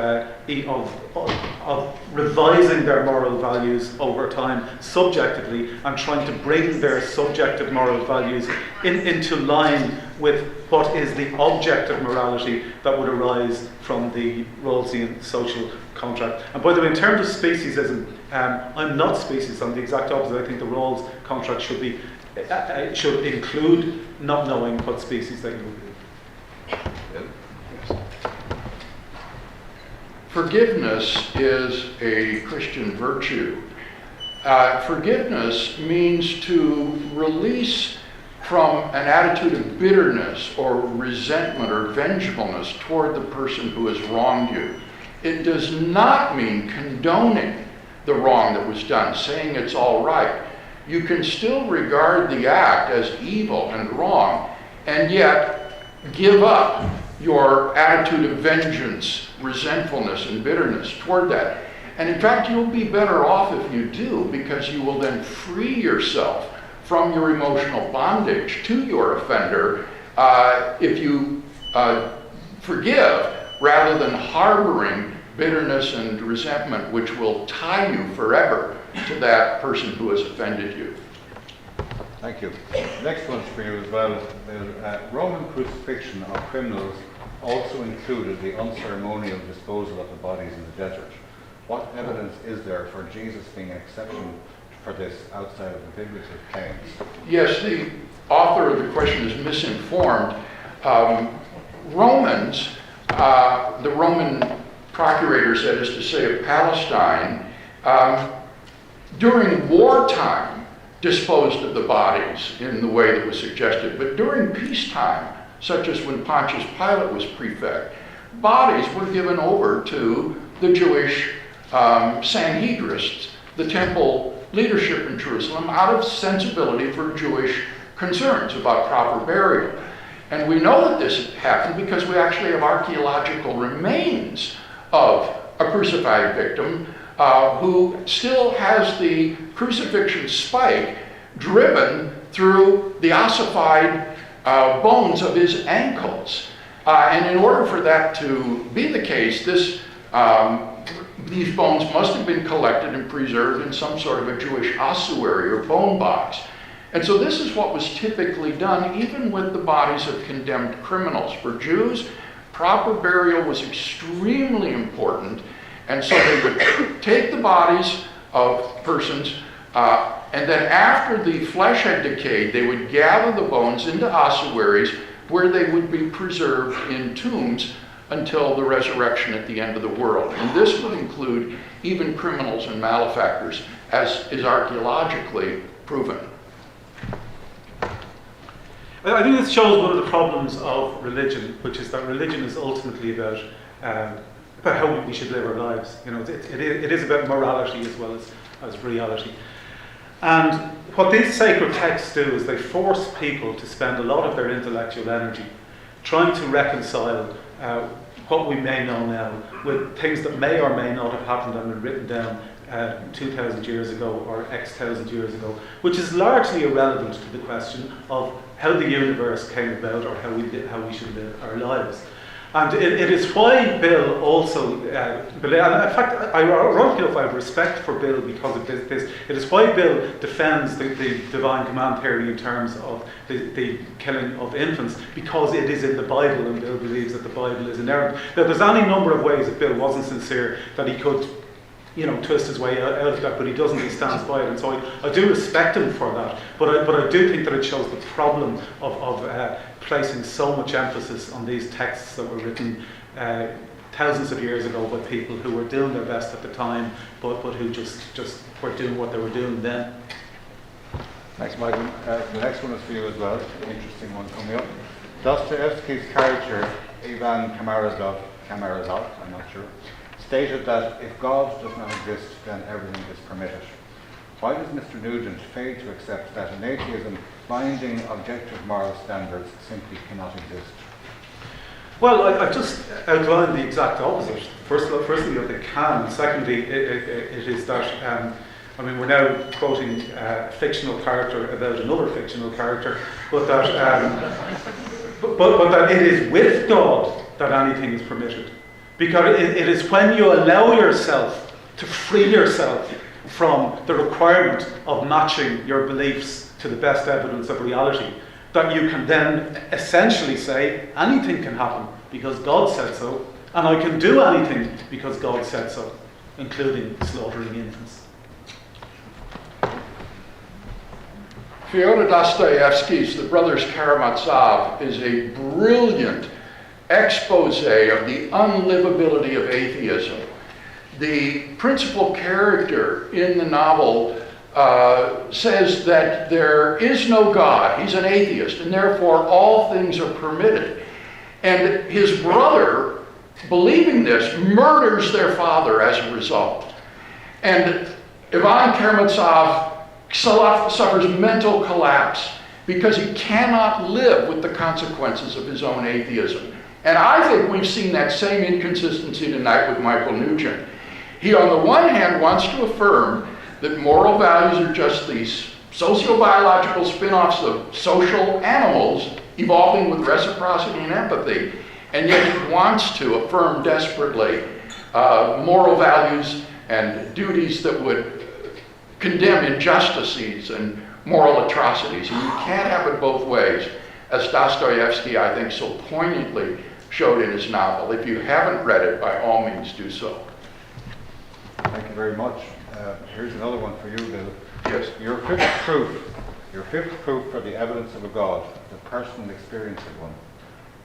revising their moral values over time subjectively and trying to bring their subjective moral values into line with what is the objective morality that would arise from the Rawlsian social contract. And by the way, in terms of speciesism, I'm not speciesist. I'm the exact opposite. I think the Rawls contract should include not knowing what species that you will be. Forgiveness is a Christian virtue. Forgiveness means to release from an attitude of bitterness or resentment or vengefulness toward the person who has wronged you. It does not mean condoning the wrong that was done, saying it's all right. You can still regard the act as evil and wrong, and yet give up your attitude of vengeance, resentfulness, and bitterness toward that. And in fact, you'll be better off if you do, because you will then free yourself from your emotional bondage to your offender if you forgive, rather than harboring bitterness and resentment, which will tie you forever to that person who has offended you. Thank you. Next one's for you as well. The Roman crucifixion of criminals also included the unceremonial disposal of the bodies in the desert. What evidence is there for Jesus being an exception for this outside of the biblical claims? Yes, the author of the question is misinformed. Romans, the Roman procurators, that is to say of Palestine, during wartime disposed of the bodies in the way that was suggested. But during peacetime, such as when Pontius Pilate was prefect, bodies were given over to the Jewish Sanhedrists, the temple leadership in Jerusalem, out of sensibility for Jewish concerns about proper burial. And we know that this happened because we actually have archaeological remains of a crucified victim who still has the crucifixion spike driven through the ossified bones of his ankles. And in order for that to be the case, these bones must have been collected and preserved in some sort of a Jewish ossuary or bone box. And so this is what was typically done even with the bodies of condemned criminals. For Jews, proper burial was extremely important, and so they would take the bodies of persons, and then after the flesh had decayed, they would gather the bones into ossuaries where they would be preserved in tombs until the resurrection at the end of the world. And this would include even criminals and malefactors, as is archaeologically proven. I think this shows one of the problems of religion, which is that religion is ultimately about how we should live our lives. You know, it is about morality as well as reality. And what these sacred texts do is they force people to spend a lot of their intellectual energy trying to reconcile what we may know now with things that may or may not have happened and been written down 2,000 years ago or X thousand years ago, which is largely irrelevant to the question of how the universe came about or how we should live our lives. And it is why Bill also, and in fact, ironically enough, I have respect for Bill because of this. It is why Bill defends the divine command theory in terms of the killing of infants, because it is in the Bible, and Bill believes that the Bible is inerrant. Now, there's any number of ways that Bill wasn't sincere that he could, twist his way out of that, but he doesn't. He stands by it, and so I do respect him for that. But I do think that it shows the problem of placing so much emphasis on these texts that were written thousands of years ago by people who were doing their best at the time, but who just were doing what they were doing then. Thanks, Michael. The next one is for you as well. Interesting one coming up. Dostoevsky's character Ivan Karamazov, I'm not sure, stated that if God does not exist, then everything is permitted. Why does Mr. Nugent fail to accept that in atheism, binding objective moral standards simply cannot exist? Well, I've just outlined the exact opposite. Firstly, that they can. Secondly, it is that, we're now quoting a fictional character about another fictional character, but that, but that it is with God that anything is permitted. Because it is when you allow yourself to free yourself from the requirement of matching your beliefs to the best evidence of reality that you can then essentially say anything can happen because God said so, and I can do anything because God said so, including slaughtering infants. Fyodor Dostoevsky's The Brothers Karamazov is a brilliant expose of the unlivability of atheism. The principal character in the novel says that there is no God. He's an atheist, and therefore all things are permitted. And his brother, believing this, murders their father as a result. And Ivan Karamazov suffers mental collapse because he cannot live with the consequences of his own atheism. And I think we've seen that same inconsistency tonight with Michael Nugent. He, on the one hand, wants to affirm that moral values are just these sociobiological spin-offs of social animals evolving with reciprocity and empathy, and yet he wants to affirm desperately moral values and duties that would condemn injustices and moral atrocities. And you can't have it both ways, as Dostoevsky, I think, so poignantly showed in his novel. If you haven't read it, by all means do so. Thank you very much. Here's another one for you, Bill. Yes. Your fifth proof for the evidence of a God, the personal experience of one.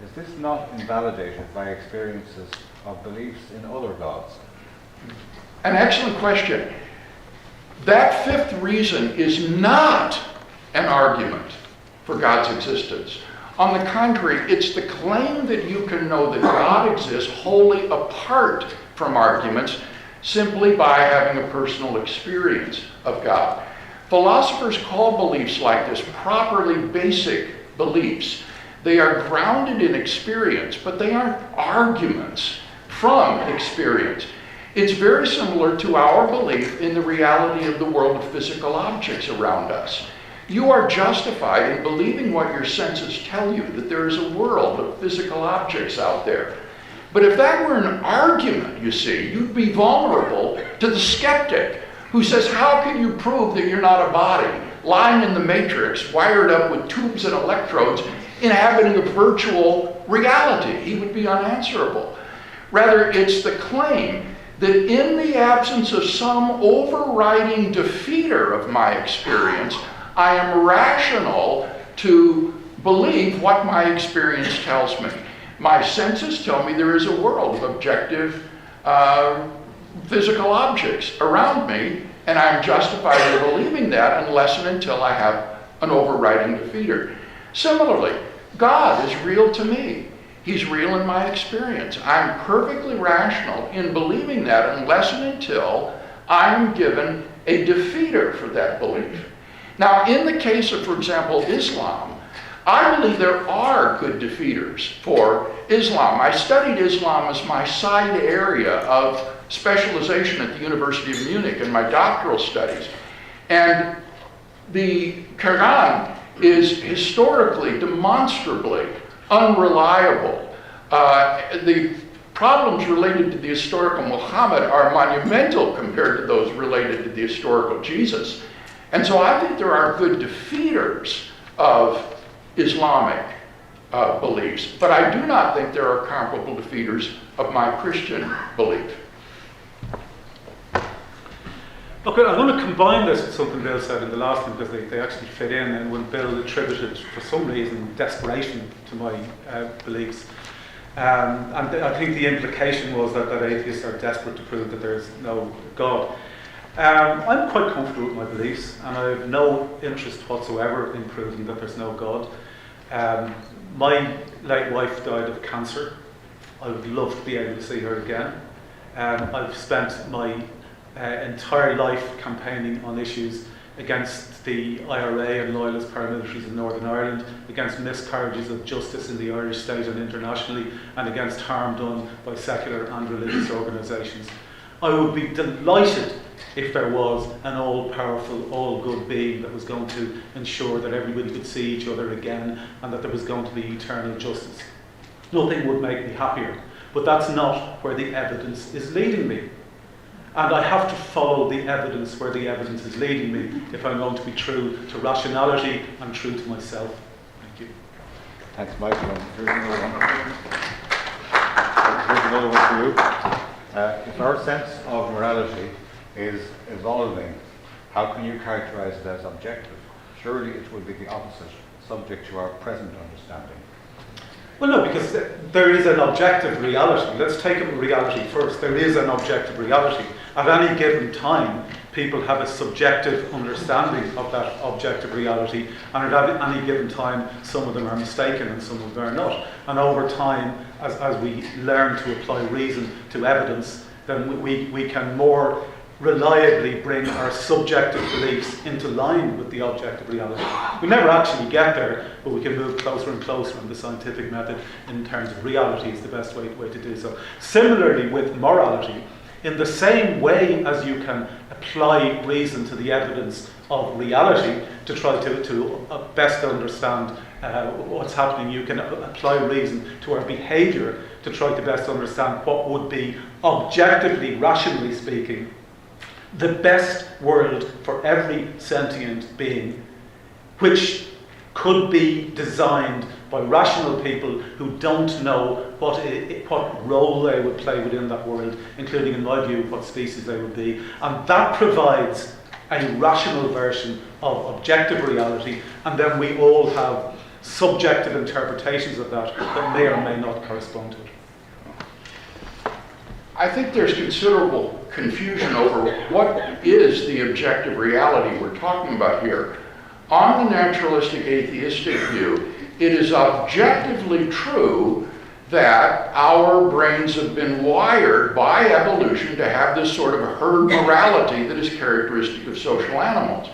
Is this not invalidated by experiences of beliefs in other gods? An excellent question. That fifth reason is not an argument for God's existence. On the contrary, it's the claim that you can know that God exists wholly apart from arguments, simply by having a personal experience of God. Philosophers call beliefs like this properly basic beliefs. They are grounded in experience, but they aren't arguments from experience. It's very similar to our belief in the reality of the world of physical objects around us. You are justified in believing what your senses tell you, that there is a world of physical objects out there. But if that were an argument, you see, you'd be vulnerable to the skeptic who says, how can you prove that you're not a body lying in the matrix, wired up with tubes and electrodes, inhabiting a virtual reality? He would be unanswerable. Rather, it's the claim that in the absence of some overriding defeater of my experience, I am rational to believe what my experience tells me. My senses tell me there is a world of objective physical objects around me, and I'm justified in believing that unless and until I have an overriding defeater. Similarly, God is real to me. He's real in my experience. I'm perfectly rational in believing that unless and until I'm given a defeater for that belief. Now, in the case of, for example, Islam, I believe there are good defeaters for Islam. I studied Islam as my side area of specialization at the University of Munich in my doctoral studies. And the Quran is historically, demonstrably unreliable. The problems related to the historical Muhammad are monumental compared to those related to the historical Jesus. And so I think there are good defeaters of Islamic beliefs, but I do not think there are comparable defeaters of my Christian belief. Okay, I'm going to combine this with something Bill said in the last one, because they actually fit in, and when Bill attributed, for some reason, desperation to my beliefs. And I think the implication was that atheists are desperate to prove that there is no God. I'm quite comfortable with my beliefs, and I have no interest whatsoever in proving that there's no God. My late wife died of cancer. I would love to be able to see her again. I've spent my entire life campaigning on issues against the IRA and loyalist paramilitaries in Northern Ireland, against miscarriages of justice in the Irish state and internationally, and against harm done by secular and religious organisations. I would be delighted if there was an all-powerful, all-good being that was going to ensure that everybody could see each other again and that there was going to be eternal justice. Nothing would make me happier, but that's not where the evidence is leading me. And I have to follow the evidence where the evidence is leading me if I'm going to be true to rationality and true to myself. Thank you. Thanks, Michael. Here's another one for you. If our sense of morality is evolving, how can you characterize it as objective? Surely it would be the opposite, subject to our present understanding. Well, no, because there is an objective reality. Let's take reality first. There is an objective reality. At any given time, people have a subjective understanding of that objective reality, and at any given time, some of them are mistaken and some of them are not. And over time, as we learn to apply reason to evidence, then we can more reliably bring our subjective beliefs into line with the objective reality. We never actually get there, but we can move closer and closer, and the scientific method in terms of reality is the best way to do so. Similarly with morality, in the same way as you can apply reason to the evidence of reality to try to best understand what's happening, you can apply reason to our behaviour to try to best understand what would be, objectively, rationally speaking, the best world for every sentient being, which could be designed by rational people who don't know what role they would play within that world, including, in my view, what species they would be. And that provides a rational version of objective reality, and then we all have subjective interpretations of that that may or may not correspond to it. I think there's considerable confusion over what is the objective reality we're talking about here. On the naturalistic atheistic view, it is objectively true that our brains have been wired by evolution to have this sort of herd morality that is characteristic of social animals.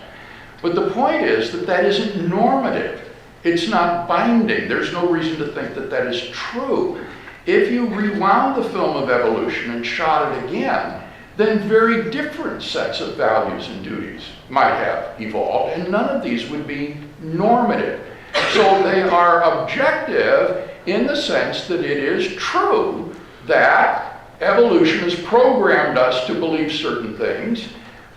But the point is that that isn't normative. It's not binding. There's no reason to think that that is true. If you rewound the film of evolution and shot it again, then very different sets of values and duties might have evolved, and none of these would be normative. So they are objective in the sense that it is true that evolution has programmed us to believe certain things,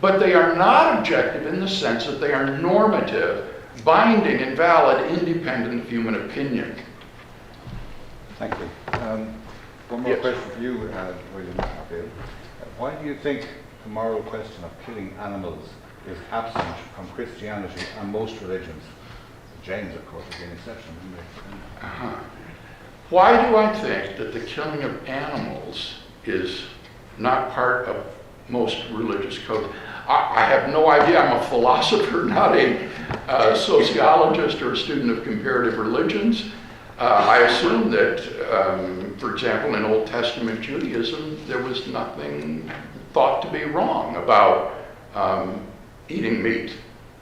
but they are not objective in the sense that they are normative, binding and valid, independent of human opinion. Thank you. One more question for you, William. Why do you think the moral question of killing animals is absent from Christianity and most religions? James, of course, is an exception. Why do I think that the killing of animals is not part of most religious codes? I have no idea. I'm a philosopher, not a sociologist or a student of comparative religions. I assume that, for example, in Old Testament Judaism, there was nothing thought to be wrong about eating meat.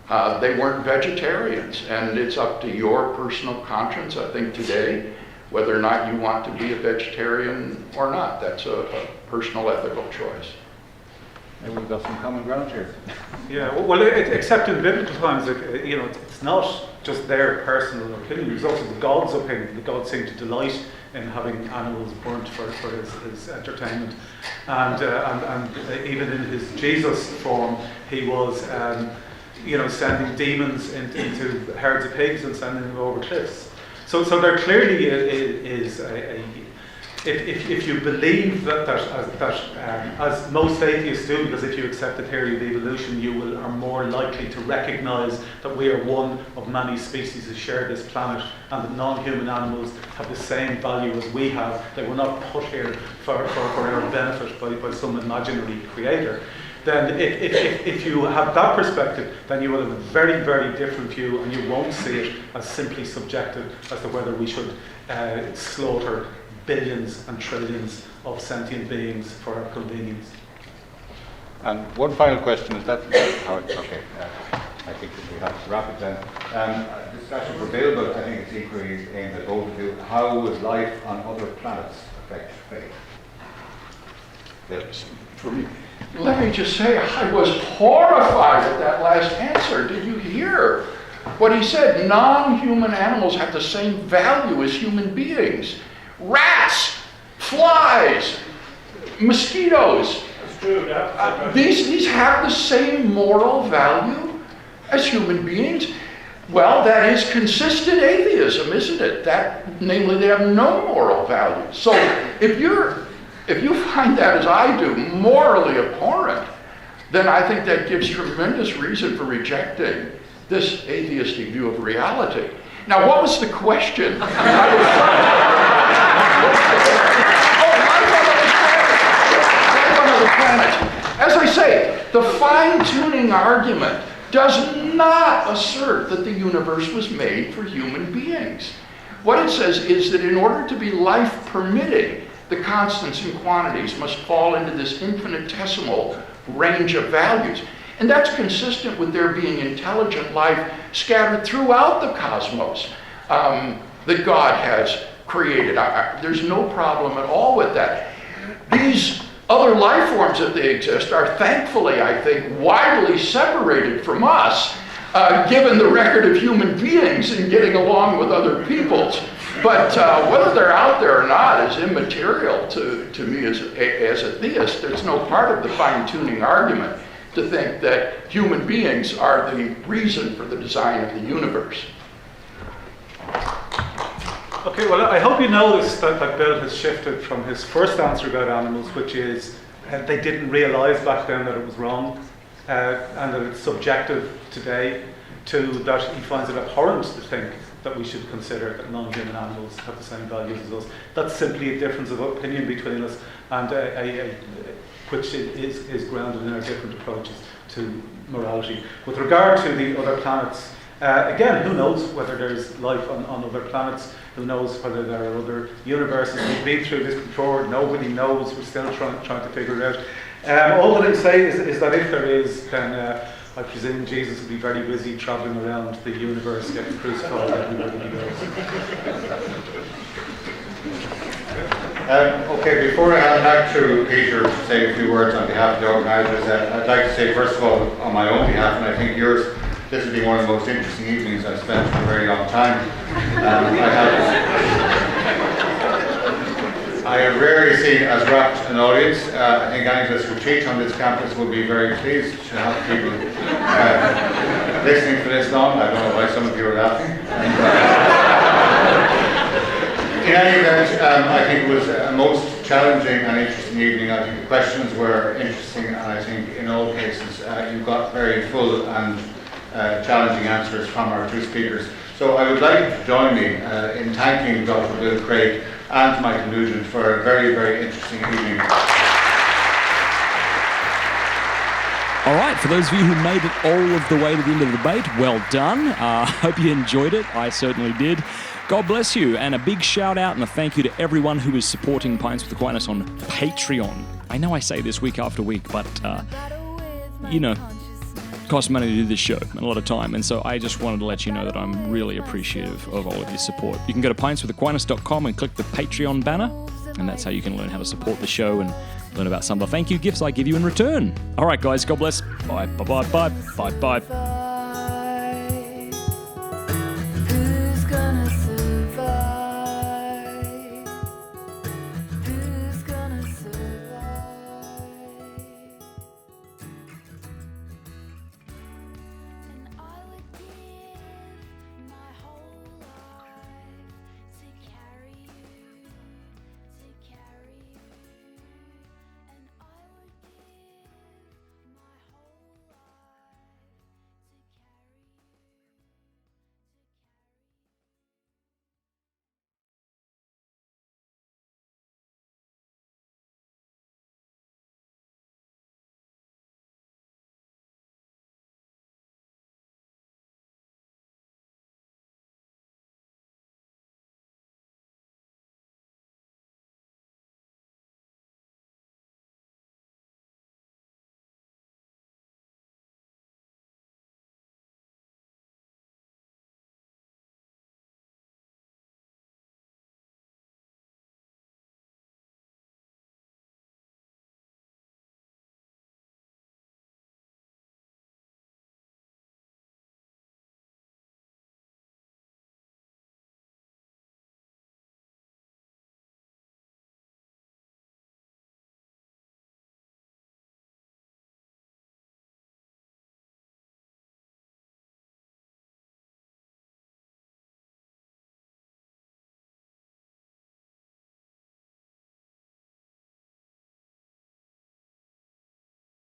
They weren't vegetarians, and it's up to your personal conscience, I think, today, whether or not you want to be a vegetarian or not. That's a personal ethical choice. Maybe we've got some common ground here. Yeah, well, except in biblical times, it's not just their personal opinion, it's also the God's opinion. The God seemed to delight in having animals burnt for his entertainment. And even in his Jesus form, he was sending demons into herds of pigs and sending them over cliffs. So there clearly is if you believe that as most atheists do, because if you accept the theory of evolution, you are more likely to recognise that we are one of many species who share this planet, and that non-human animals have the same value as we have. They were not put here for our benefit by some imaginary creator. Then if you have that perspective, then you will have a very, very different view, and you won't see it as simply subjective as to whether we should slaughter billions and trillions of sentient beings for our convenience. And one final question is that, okay, I think we have to wrap it then. This question is available, I think it's equally aimed at both of you. How would life on other planets affect faith? For me, let me just say, I was horrified at that last answer. Did you hear what he said? Non-human animals have the same value as human beings. Rats, flies, mosquitoes. That's true, yeah. These have the same moral value as human beings. Well, that is consistent atheism, isn't it? Namely, they have no moral value. So if you find that, as I do, morally abhorrent, then I think that gives tremendous reason for rejecting this atheistic view of reality. Now, what was the question? Life on other planets. As I say, the fine-tuning argument does not assert that the universe was made for human beings. What it says is that in order to be life-permitting, the constants and quantities must fall into this infinitesimal range of values. And that's consistent with there being intelligent life scattered throughout the cosmos that God has created. There's no problem at all with that. These other life forms that they exist are thankfully, I think, widely separated from us, given the record of human beings in getting along with other peoples. But whether they're out there or not is immaterial to me as a theist. There's no part of the fine-tuning argument to think that human beings are the reason for the design of the universe. Okay, well, I hope you noticed that Bill has shifted from his first answer about animals, which is they didn't realise back then that it was wrong, and that it's subjective today, to that he finds it abhorrent to think that we should consider that non-human animals have the same values as us. That's simply a difference of opinion between us, and which is grounded in our different approaches to morality. With regard to the other planets, again, who knows whether there's life on other planets? Who knows whether there are other universes? We've been through this before. Nobody knows. We're still trying to figure it out. All that I say is that if there is, then I presume Jesus will be very busy travelling around the universe getting crucified everywhere he goes. Okay, before I hand back to Peter to say a few words on behalf of the organisers, I'd like to say first of all on my own behalf, and I think yours, this has been one of the most interesting evenings I've spent for a very long time. I have rarely seen as rapt an audience. I think any of us who teach on this campus will be very pleased to have people listening for this long. I don't know why some of you are laughing. In any event, I think it was a most challenging and interesting evening. I think the questions were interesting, and I think in all cases you got very full and challenging answers from our two speakers. So I would like you to join me in thanking Dr. Bill Craig and Michael Nugent for a very, very interesting evening. All right, for those of you who made it all of the way to the end of the debate, well done. I hope you enjoyed it. I certainly did. God bless you, and a big shout out and a thank you to everyone who is supporting Pints with Aquinas on Patreon. I know I say this week after week, but, it costs money to do this show and a lot of time, and so I just wanted to let you know that I'm really appreciative of all of your support. You can go to pintswithaquinas.com and click the Patreon banner, and that's how you can learn how to support the show and learn about some of the thank you gifts I give you in return. All right, guys, God bless. Bye, bye, bye, bye, bye, bye.